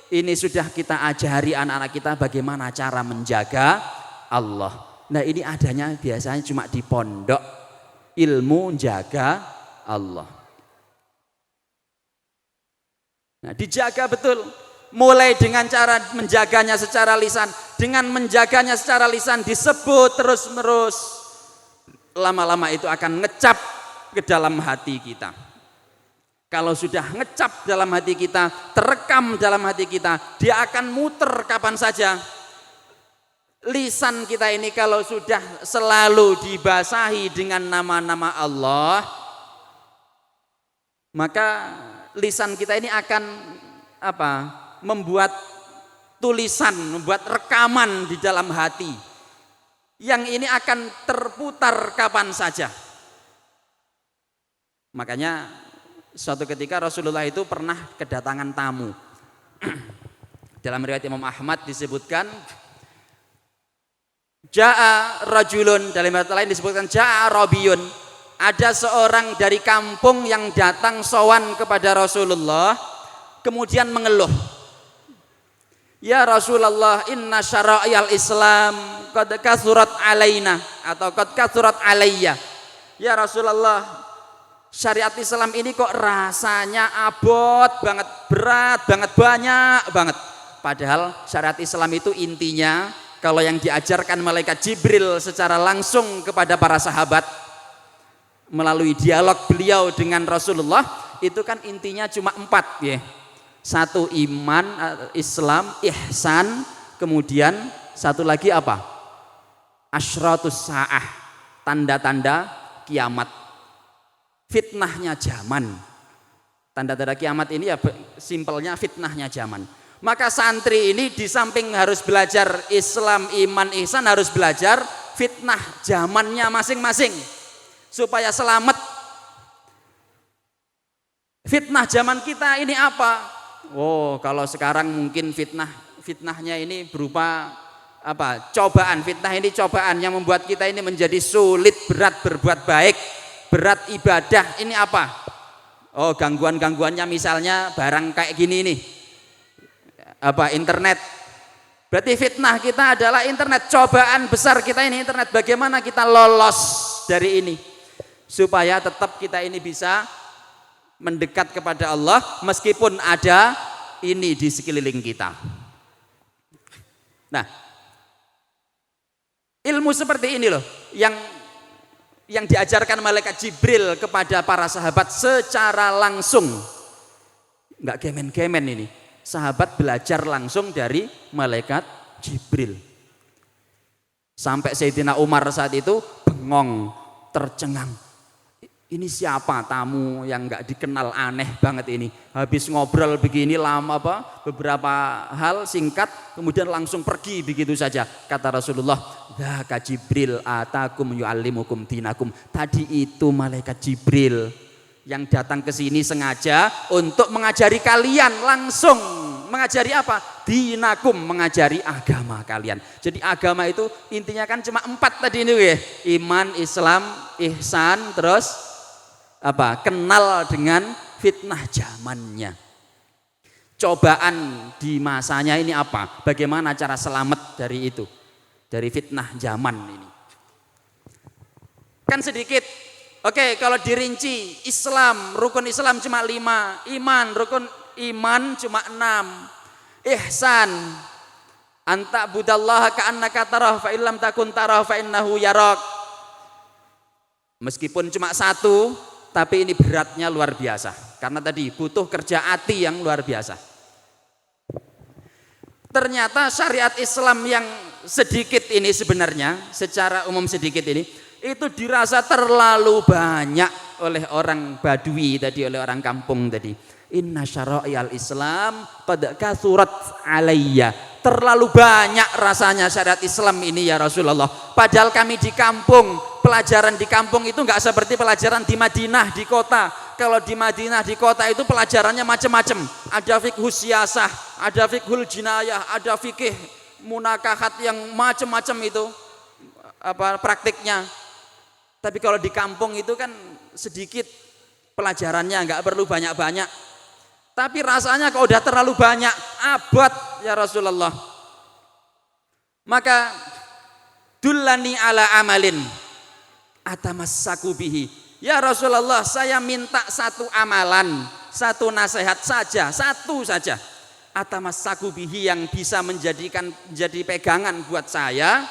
Ini sudah kita ajari anak-anak kita bagaimana cara menjaga Allah. Nah, ini adanya biasanya cuma di pondok, ilmu jaga Allah. Nah, dijaga betul. Mulai dengan cara menjaganya secara lisan. Dengan menjaganya secara lisan disebut terus-menerus. Lama-lama itu akan ngecap ke dalam hati kita. Kalau sudah ngecap dalam hati kita, terekam dalam hati kita, dia akan muter kapan saja. Lisan kita ini kalau sudah selalu dibasahi dengan nama-nama Allah, maka lisan kita ini akan apa? Membuat tulisan, membuat rekaman di dalam hati. Yang ini akan terputar kapan saja. Makanya suatu ketika Rasulullah itu pernah kedatangan tamu. Dalam riwayat Imam Ahmad disebutkan Ja'a rajulun, dalam riwayat lain disebutkan Ja'a robiyun. Ada seorang dari kampung yang datang sowan kepada Rasulullah, kemudian mengeluh. Ya Rasulullah, inna syara'iyal Islam qad kathurat alaina atau qad kathurat alayya. Ya Rasulullah, syariat Islam ini kok rasanya abot banget, berat banget, banyak banget. Padahal syariat Islam itu intinya kalau yang diajarkan malaikat Jibril secara langsung kepada para sahabat melalui dialog beliau dengan Rasulullah, itu kan intinya cuma 4 ya. 1 iman, Islam, ihsan, kemudian 1 lagi apa? Asyratus sa'ah, tanda-tanda kiamat. Fitnahnya zaman. Tanda-tanda kiamat ini ya simpelnya fitnahnya zaman. Maka santri ini di samping harus belajar Islam, iman, ihsan, harus belajar fitnah zamannya masing-masing supaya selamat. Fitnah zaman kita ini apa? Oh, kalau sekarang mungkin fitnahnya ini berupa apa? Cobaan. Fitnah ini cobaan yang membuat kita ini menjadi sulit, berat berbuat baik, berat ibadah. Ini apa? Oh, gangguan-gangguannya misalnya barang kayak gini nih. Apa? Internet. Berarti fitnah kita adalah internet. Cobaan besar kita ini internet. Bagaimana kita lolos dari ini supaya tetap kita ini bisa mendekat kepada Allah meskipun ada ini di sekeliling kita. Nah, ilmu seperti ini loh yang diajarkan malaikat Jibril kepada para sahabat secara langsung. Enggak gemen-gemen ini. Sahabat belajar langsung dari malaikat Jibril. Sampai Sayyidina Umar saat itu bengong, tercengang. Ini siapa tamu yang enggak dikenal, aneh banget ini. Habis ngobrol begini lama beberapa hal singkat, kemudian langsung pergi begitu saja. Kata Rasulullah, "Dzaka Jibril atakum yu'allimukum dinakum." Tadi itu malaikat Jibril yang datang ke sini sengaja untuk mengajari kalian langsung. Mengajari apa? Dinakum, mengajari agama kalian. Jadi agama itu intinya kan cuma 4 tadi ini ya. Iman, Islam, ihsan, terus apa? Kenal dengan fitnah zamannya. Cobaan di masanya ini apa? Bagaimana cara selamat dari itu? Dari fitnah zaman ini. Kan sedikit. Oke, kalau dirinci Islam, rukun Islam cuma 5, iman, rukun iman cuma 6, ihsan, anta budallaha ka'annaka tarah fa illam takun tarah fa innahu yarak. Meskipun cuma 1, tapi ini beratnya luar biasa. Karena tadi butuh kerja hati yang luar biasa. Ternyata syariat Islam yang sedikit ini sebenarnya, secara umum sedikit ini, itu dirasa terlalu banyak oleh orang Badui tadi, oleh orang kampung tadi. Inna syara'iyal Islam qad kathurat alayya. Terlalu banyak rasanya syariat Islam ini ya Rasulullah. Padahal kami di kampung, pelajaran di kampung itu enggak seperti pelajaran di Madinah, di kota. Kalau di Madinah, di kota itu pelajarannya macam-macam. Ada fikih siyasah, ada fikhul jinayah, ada fikih munakahat yang macam-macam itu praktiknya. Tapi kalau di kampung itu kan sedikit pelajarannya, enggak perlu banyak-banyak. Tapi rasanya kalau udah terlalu banyak, abot ya Rasulullah. Maka dullani ala amalin atamassaku bihi. Ya Rasulullah, saya minta satu amalan, satu nasihat saja, satu saja. Atamassaku bihi yang bisa menjadi pegangan buat saya.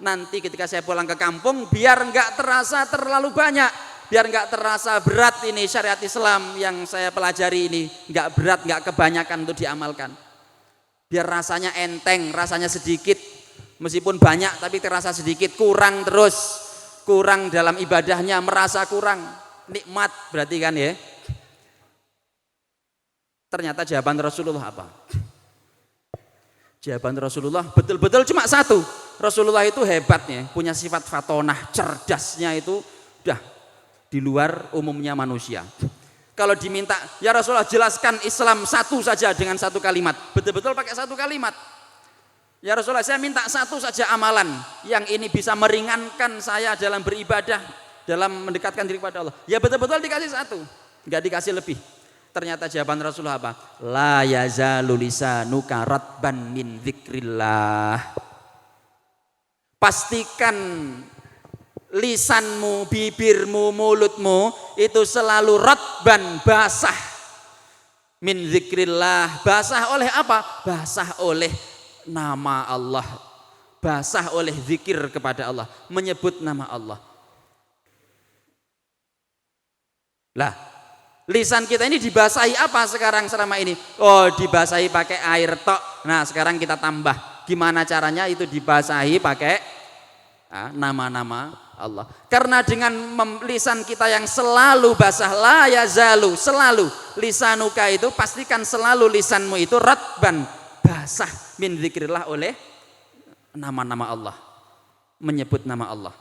Nanti ketika saya pulang ke kampung, biar enggak terasa terlalu banyak, biar enggak terasa berat ini syariat Islam yang saya pelajari ini, enggak berat, enggak kebanyakan untuk diamalkan. Biar rasanya enteng, rasanya sedikit, meskipun banyak tapi terasa sedikit, kurang terus, kurang dalam ibadahnya, merasa kurang, nikmat berarti kan ya. Ternyata jawaban Rasulullah apa? Jawaban Rasulullah betul-betul cuma 1. Rasulullah itu hebatnya, punya sifat fatonah, cerdasnya itu udah di luar umumnya manusia. Kalau diminta, ya Rasulullah jelaskan Islam satu saja dengan 1 kalimat, betul-betul pakai 1 kalimat. Ya Rasulullah, saya minta 1 saja amalan yang ini bisa meringankan saya dalam beribadah, dalam mendekatkan diri kepada Allah. Ya betul-betul dikasih 1, enggak dikasih lebih. Ternyata jawaban Rasulullah apa? La yazalu lisanuka ratban min dzikrillah. Pastikan lisanmu, bibirmu, mulutmu itu selalu ratban, basah min dzikrillah. Basah oleh apa? Basah oleh nama Allah, basah oleh zikir kepada Allah, menyebut nama Allah. Lah, lisan kita ini dibasahi apa sekarang selama ini? Oh, dibasahi pakai air tok. Nah, sekarang kita tambah. Gimana caranya itu dibasahi pakai nama-nama Allah. Karena dengan lisan kita yang selalu basah, la yazalu, selalu lisanuka itu pastikan selalu lisanmu itu ratban, basah min dzikrillah oleh nama-nama Allah, menyebut nama Allah.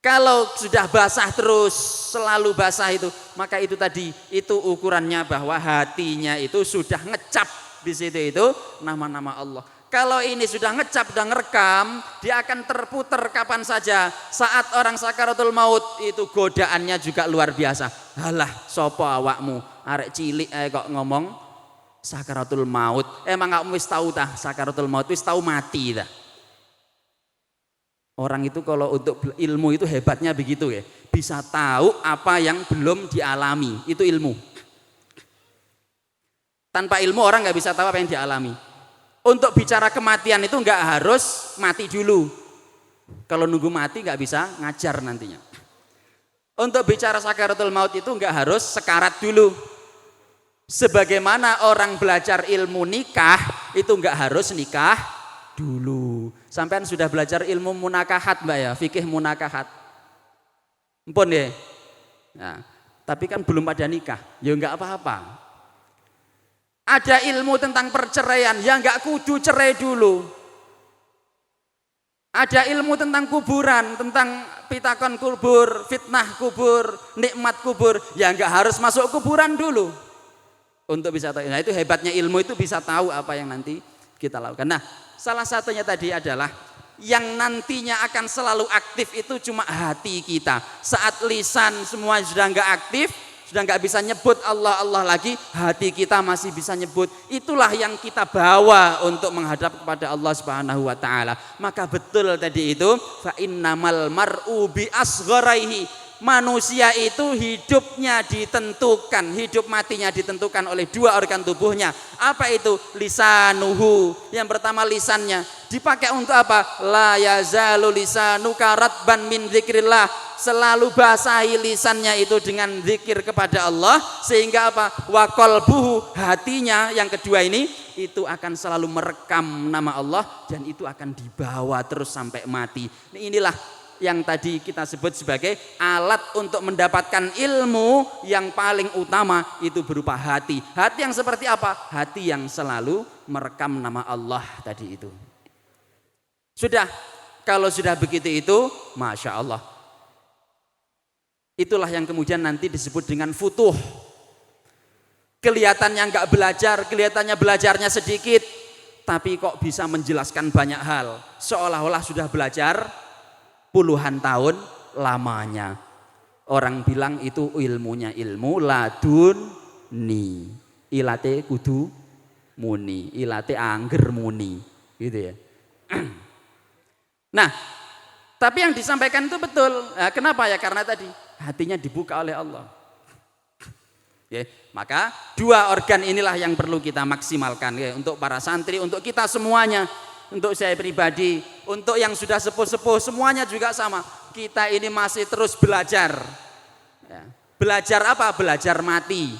Kalau sudah basah terus, selalu basah itu, maka itu tadi, itu ukurannya bahwa hatinya itu sudah ngecap di situ itu nama-nama Allah. Kalau ini sudah ngecap dan ngerekam, dia akan terputer kapan saja. Saat orang sakaratul maut itu godaannya juga luar biasa. Halah, sopo awakmu, arek cilik kok ngomong sakaratul maut. Emang kamu wis tahu tah sakaratul maut, wis tahu mati dah. Orang itu kalau untuk ilmu itu hebatnya begitu ya, bisa tahu apa yang belum dialami, itu ilmu. Tanpa ilmu orang nggak bisa tahu apa yang dialami. Untuk bicara kematian itu nggak harus mati dulu. Kalau nunggu mati nggak bisa ngajar nantinya. Untuk bicara sakaratul maut itu nggak harus sekarat dulu. Sebagaimana orang belajar ilmu nikah itu nggak harus nikah dulu. Sampean sudah belajar ilmu munakahat Mbak ya, fikih munakahat. Ampun ya. Nah, tapi kan belum pada nikah, ya enggak apa-apa. Ada ilmu tentang perceraian, ya enggak kudu cerai dulu. Ada ilmu tentang kuburan, tentang pitakon kubur, fitnah kubur, nikmat kubur, ya enggak harus masuk kuburan dulu. Untuk bisa tahu. Nah, itu hebatnya ilmu, itu bisa tahu apa yang nanti kita lakukan. Nah, salah satunya tadi adalah yang nantinya akan selalu aktif itu cuma hati kita. Saat lisan semua sudah enggak aktif, sudah enggak bisa nyebut Allah Allah lagi, hati kita masih bisa nyebut. Itulah yang kita bawa untuk menghadap kepada Allah Subhanahu wa taala. Maka betul tadi itu, fa innamal mar'u bi asgharihi. Manusia itu hidupnya ditentukan, hidup matinya ditentukan oleh dua organ tubuhnya. Apa itu? Lisanuhu. Yang pertama lisannya. Dipakai untuk apa? La yazalu lisanuka ratban min dzikrillah. Selalu basahi lisannya itu dengan zikir kepada Allah. Sehingga apa? Wa qalbuhu, hatinya yang kedua ini itu akan selalu merekam nama Allah dan itu akan dibawa terus sampai mati. Inilah yang tadi kita sebut sebagai alat untuk mendapatkan ilmu yang paling utama, itu berupa hati. Hati yang seperti apa? Hati yang selalu merekam nama Allah tadi itu. Sudah, kalau sudah begitu itu, Masya Allah. Itulah yang kemudian nanti disebut dengan futuh. Kelihatannya enggak belajar, kelihatannya belajarnya sedikit, tapi kok bisa menjelaskan banyak hal. Seolah-olah sudah belajar puluhan tahun lamanya. Orang bilang itu ilmunya ilmu laduni. Ilate kudu muni, ilate angger muni, gitu ya. Nah, tapi yang disampaikan itu betul. Nah, kenapa ya? Karena tadi hatinya dibuka oleh Allah. Ya, maka dua organ inilah yang perlu kita maksimalkan ya, untuk para santri, untuk kita semuanya. Untuk saya pribadi, untuk yang sudah sepuh-sepuh, semuanya juga sama. Kita ini masih terus belajar. Ya. Belajar apa? Belajar mati.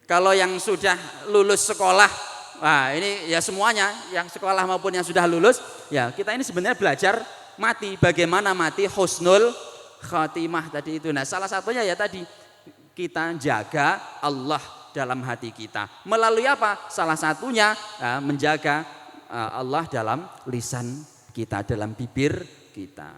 Kalau yang sudah lulus sekolah, wah ini ya semuanya, yang sekolah maupun yang sudah lulus, ya kita ini sebenarnya belajar mati. Bagaimana mati? Husnul khatimah tadi itu. Nah, salah satunya ya tadi, kita jaga Allah dalam hati kita. Melalui apa? Salah satunya menjaga Allah dalam lisan kita, dalam bibir kita.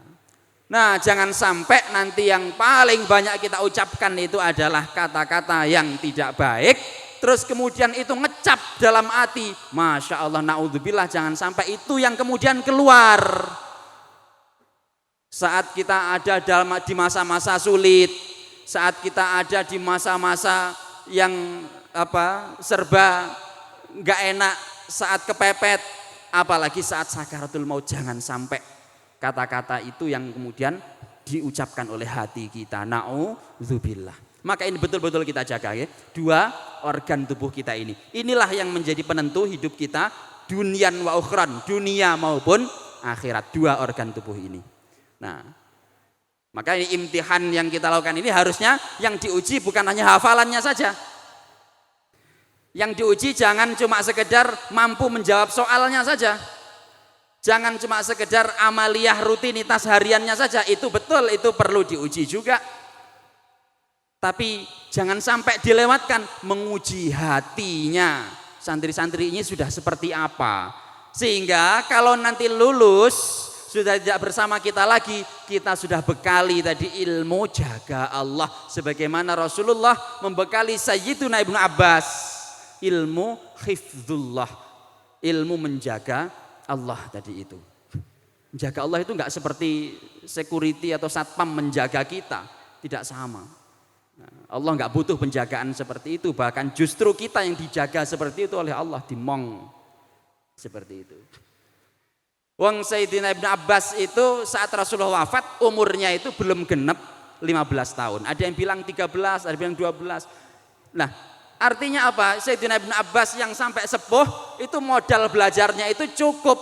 Nah, jangan sampai nanti yang paling banyak kita ucapkan itu adalah kata-kata yang tidak baik, terus kemudian itu ngecap dalam hati. Masya Allah, naudzubillah, jangan sampai itu yang kemudian keluar. Saat kita ada di masa-masa sulit, saat kita ada di masa-masa yang serba nggak enak, saat kepepet, apalagi saat sakaratul maut, jangan sampai kata-kata itu yang kemudian diucapkan oleh hati kita. Naudzubillah. Maka ini betul-betul kita jaga ya. Dua organ tubuh kita ini. Inilah yang menjadi penentu hidup kita dunian wa ukhran, dunia maupun akhirat. Dua organ tubuh ini. Nah, maka ini imtihan yang kita lakukan ini harusnya yang diuji bukan hanya hafalannya saja. Yang diuji jangan cuma sekedar mampu menjawab soalnya saja. Jangan cuma sekedar amaliyah rutinitas hariannya saja. Itu betul, itu perlu diuji juga. Tapi jangan sampai dilewatkan menguji hatinya. santri-santrinya sudah seperti apa. Sehingga kalau nanti lulus sudah tidak bersama kita lagi, kita sudah bekali tadi ilmu jaga Allah. Sebagaimana Rasulullah membekali Sayyiduna Ibnu Abbas ilmu hifdzullah, ilmu menjaga Allah tadi itu. Menjaga Allah itu enggak seperti security atau satpam menjaga kita, tidak sama. Allah enggak butuh penjagaan seperti itu, bahkan justru kita yang dijaga seperti itu oleh Allah, dimong seperti itu. Wong Sayyidina Ibnu Abbas itu saat Rasulullah wafat umurnya itu belum genep 15 tahun. Ada yang bilang 13, ada yang bilang 12. Nah, artinya apa? Sayyidina Ibnu Abbas yang sampai sepuh itu modal belajarnya itu cukup.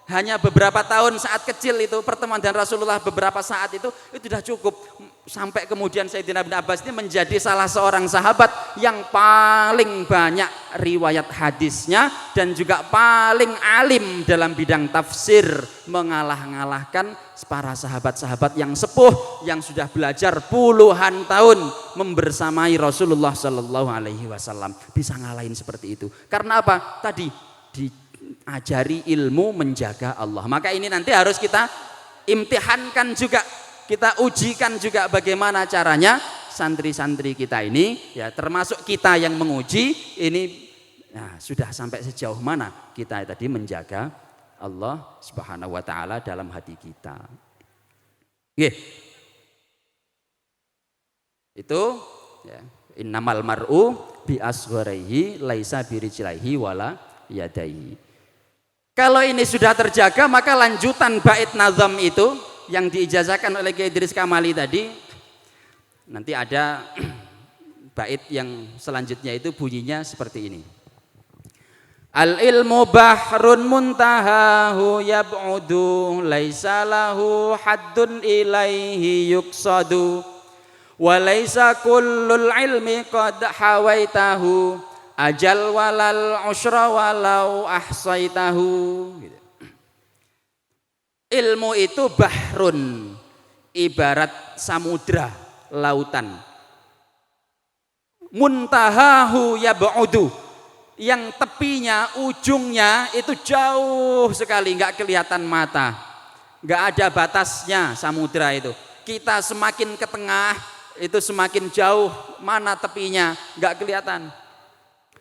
Hanya beberapa tahun saat kecil itu pertemuan dengan Rasulullah beberapa saat itu sudah cukup. Sampai kemudian Sayyidina Ibnu Abbas ini menjadi salah seorang sahabat yang paling banyak riwayat hadisnya dan juga paling alim dalam bidang tafsir, mengalah-ngalahkan para sahabat-sahabat yang sepuh yang sudah belajar puluhan tahun membersamai Rasulullah Shallallahu Alaihi Wasallam. Bisa ngalahin seperti itu. Karena apa? Tadi diajari ilmu menjaga Allah. Maka ini nanti harus kita imtihankan juga. Kita ujikan juga bagaimana caranya santri-santri kita ini, ya termasuk kita yang menguji ini, nah, sudah sampai sejauh mana kita tadi menjaga Allah Subhanahu wa taala dalam hati kita. Oke. Itu ya, innamal mar'u bi asgharihi laisa birijlaihi wala yadaihi. Kalau ini sudah terjaga, maka lanjutan bait nazam itu yang diijazahkan oleh Kiai Idris Kamali tadi, nanti ada bait yang selanjutnya itu bunyinya seperti ini. Al ilmu bahrun muntahahu yab'udu laisa lahu haddun ilaihi yuqsadu wa laisa kullul ilmi qad hawaitahu ajal walal usra walau ahsaitahu gitu. Ilmu itu bahrun, ibarat samudra, lautan. Muntahahu yab'udu, yang tepinya, ujungnya itu jauh sekali, nggak kelihatan mata, nggak ada batasnya samudra itu. Kita semakin ke tengah itu semakin jauh, mana tepinya nggak kelihatan.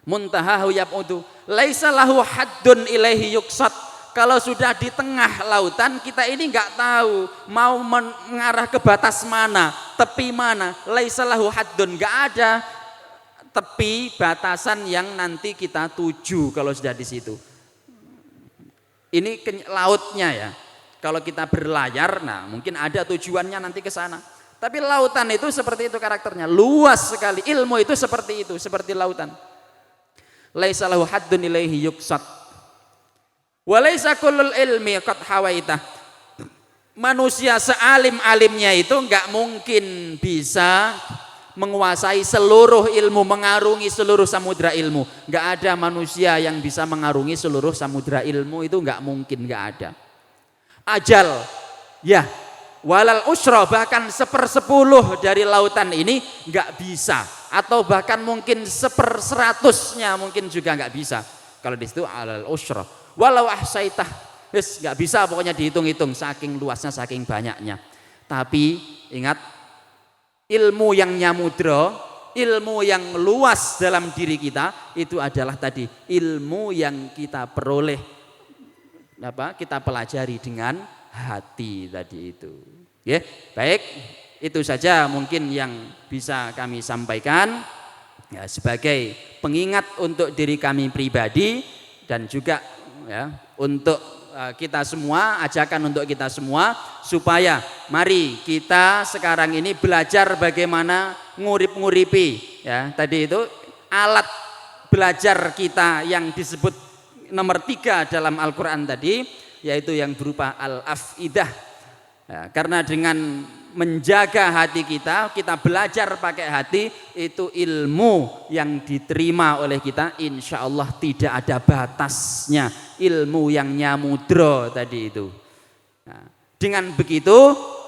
Muntahahu yab'udu, laisa lahu haddun ilaihi yuqsad. Kalau sudah di tengah lautan, kita ini nggak tahu mau mengarah ke batas mana, tepi mana. Laisa lahu haddun, nggak ada tepi batasan yang nanti kita tuju kalau sudah di situ. Ini lautnya ya. Kalau kita berlayar, nah mungkin ada tujuannya nanti ke sana. Tapi lautan itu seperti itu karakternya, luas sekali. Ilmu itu seperti itu, seperti lautan. Laisa lahu haddun ilaihi yuqsad. Walaisa kullul ilmi qad hawaitah. Manusia sealim-alimnya itu enggak mungkin bisa menguasai seluruh ilmu, mengarungi seluruh samudra ilmu. Enggak ada manusia yang bisa mengarungi seluruh samudra ilmu, itu enggak mungkin, enggak ada. Ajal, ya, walal usra, bahkan 1/10 dari lautan ini enggak bisa, atau bahkan mungkin 1/100-nya mungkin juga enggak bisa. Kalau di situ alal usra. Walau ahsaitah, yes, nggak bisa pokoknya dihitung-hitung, saking luasnya, saking banyaknya. Tapi ingat, ilmu yang nyamudra, ilmu yang luas dalam diri kita itu adalah tadi ilmu yang kita peroleh, kita pelajari dengan hati tadi itu. Ya, baik, itu saja mungkin yang bisa kami sampaikan ya, sebagai pengingat untuk diri kami pribadi dan juga ya, untuk kita semua, ajakan untuk kita semua supaya mari kita sekarang ini belajar bagaimana ngurip-nguripi ya, tadi itu alat belajar kita yang disebut nomor 3 dalam Al-Quran tadi, yaitu yang berupa al-afidah ya, karena dengan menjaga hati kita, kita belajar pakai hati, itu ilmu yang diterima oleh kita insya Allah tidak ada batasnya, ilmu yang nyamudra tadi itu. Nah, dengan begitu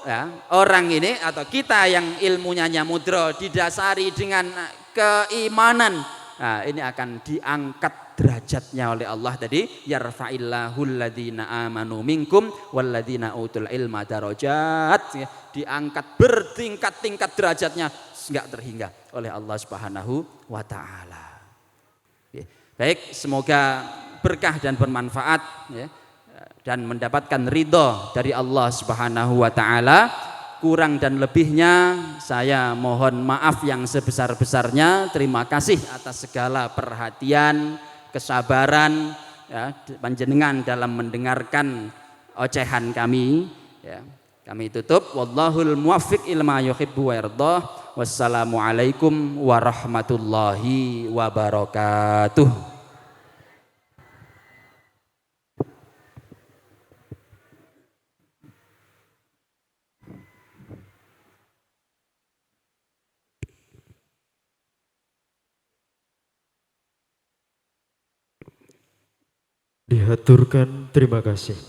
ya, orang ini atau kita yang ilmunya nyamudra didasari dengan keimanan, nah, ini akan diangkat derajatnya oleh Allah tadi, yarfa'illahu alladhina amanu minkum walladhina utul ilma darajat, ya, diangkat bertingkat-tingkat derajatnya enggak terhingga oleh Allah Subhanahu wa taala. Ya. Baik, semoga berkah dan bermanfaat, ya, dan mendapatkan ridho dari Allah Subhanahu wa taala. Kurang dan lebihnya saya mohon maaf yang sebesar-besarnya. Terima kasih atas segala perhatian, kesabaran, ya, panjenengan dalam mendengarkan ocehan kami, ya. Kami tutup, wallahul muwaffiq ilma yuhibbu wa yardha. Wassalamualaikum warahmatullahi wabarakatuh. Dihaturkan terima kasih.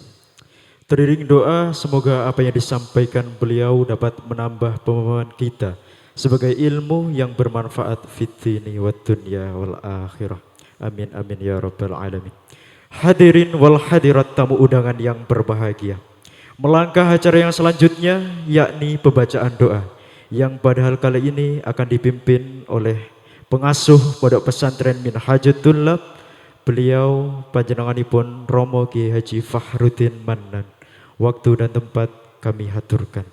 Teriring doa semoga apa yang disampaikan beliau dapat menambah pemahaman kita sebagai ilmu yang bermanfaat fid dini wad dunya wal akhirah. Amin amin ya rabbal alamin. Hadirin wal hadirat tamu undangan yang berbahagia. Melangkah acara yang selanjutnya yakni pembacaan doa yang padahal kali ini akan dipimpin oleh pengasuh Pondok Pesantren Minhajut Tullab. Beliau panjenenganipun Romo Ki Haji Fahrudin Mannan. Waktu dan tempat kami haturkan.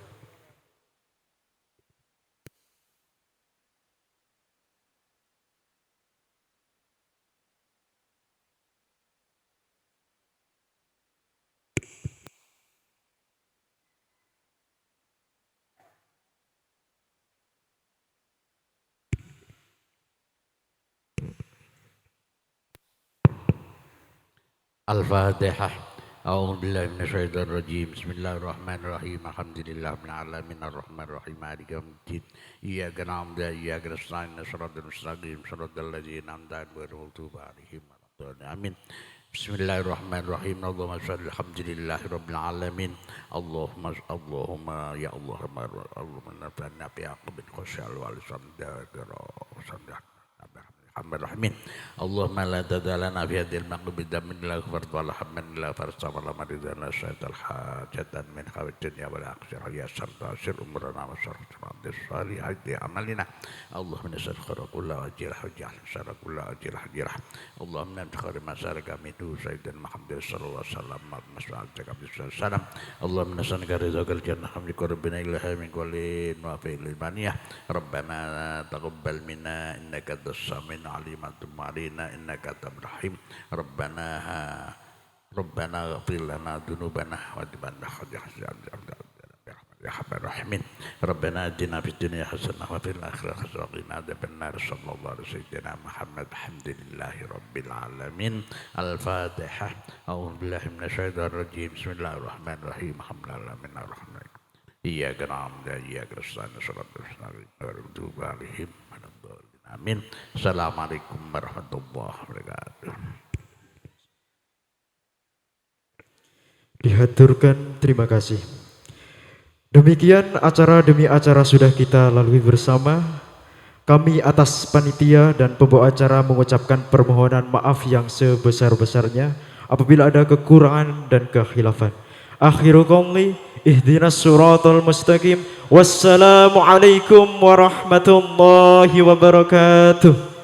Al-Fatihah. A'udzu billahi minasyaitonir rajim. Bismillahirrahmanirrahim. Alhamdulillahil alamin arrahmanirrahim maliki yaumiddin. Iyyaka na'budu wa iyyaka nasta'in. Shiratal mustaqim. Shiratal ladzina an'amta 'alaihim ghairil maghdubi 'alaihim waladdallin. Amin. Bismillahirrahmanirrahim. Allahumma shalli alhamdulillahirabbil alamin. Allahumma ya Allah Allahumma nafa'na bi aqbil khasyal wal samda Bismillahirrahmanirrahim. Allahumma la tadalana fi hadhil maqlub bidamin la ghafart wa la hamman la farsa wa la maridana syaital hajatan min khawat dunya wal akhirah ya sarta sir umrana wa sarta salihati amalina. Allahumma nasal khara kullu ajil hajjah sar kullu ajil hajjah. Allahumma khari masaraka mitu sayyidan Muhammad sallallahu alaihi wasallam mas'al takabbi sallam. Allahumma nasal rizqal jannah hamdi qurbina ilahi min kulli wa fi'il maniyah. Rabbana taqabbal minna innaka as-sami'ul alimatum marina innaka tamrahim. Rabbana ighfir lana dzunubana wa tibanna hajjah ya rahimin. Rabbana atina fid dunya hasanah wa fil akhirati hasanah wa qina adzabannar. Sallallahu alaihi wasallam Muhammad alhamdulillahi rabbil alamin. Al-Fatihah. A'udzu billahi minasyaitonir rajim. Bismillahirrahmanirrahim. Alhamdulillahi arrahmanirrahim. Iyyaka na'budu wa iyyaka nasta'in. Shiratal mustaqim. Alaihim waladdallin. Amin. Assalamualaikum warahmatullahi wabarakatuh. Dihaturkan terima kasih. Demikian acara demi acara sudah kita lalui bersama. Kami atas panitia dan pembawa acara mengucapkan permohonan maaf yang sebesar-besarnya apabila ada kekurangan dan kekhilafan. Akhiru qouli ihdinas siratal mustaqim. Wassalamualaikum warahmatullahi wabarakatuh.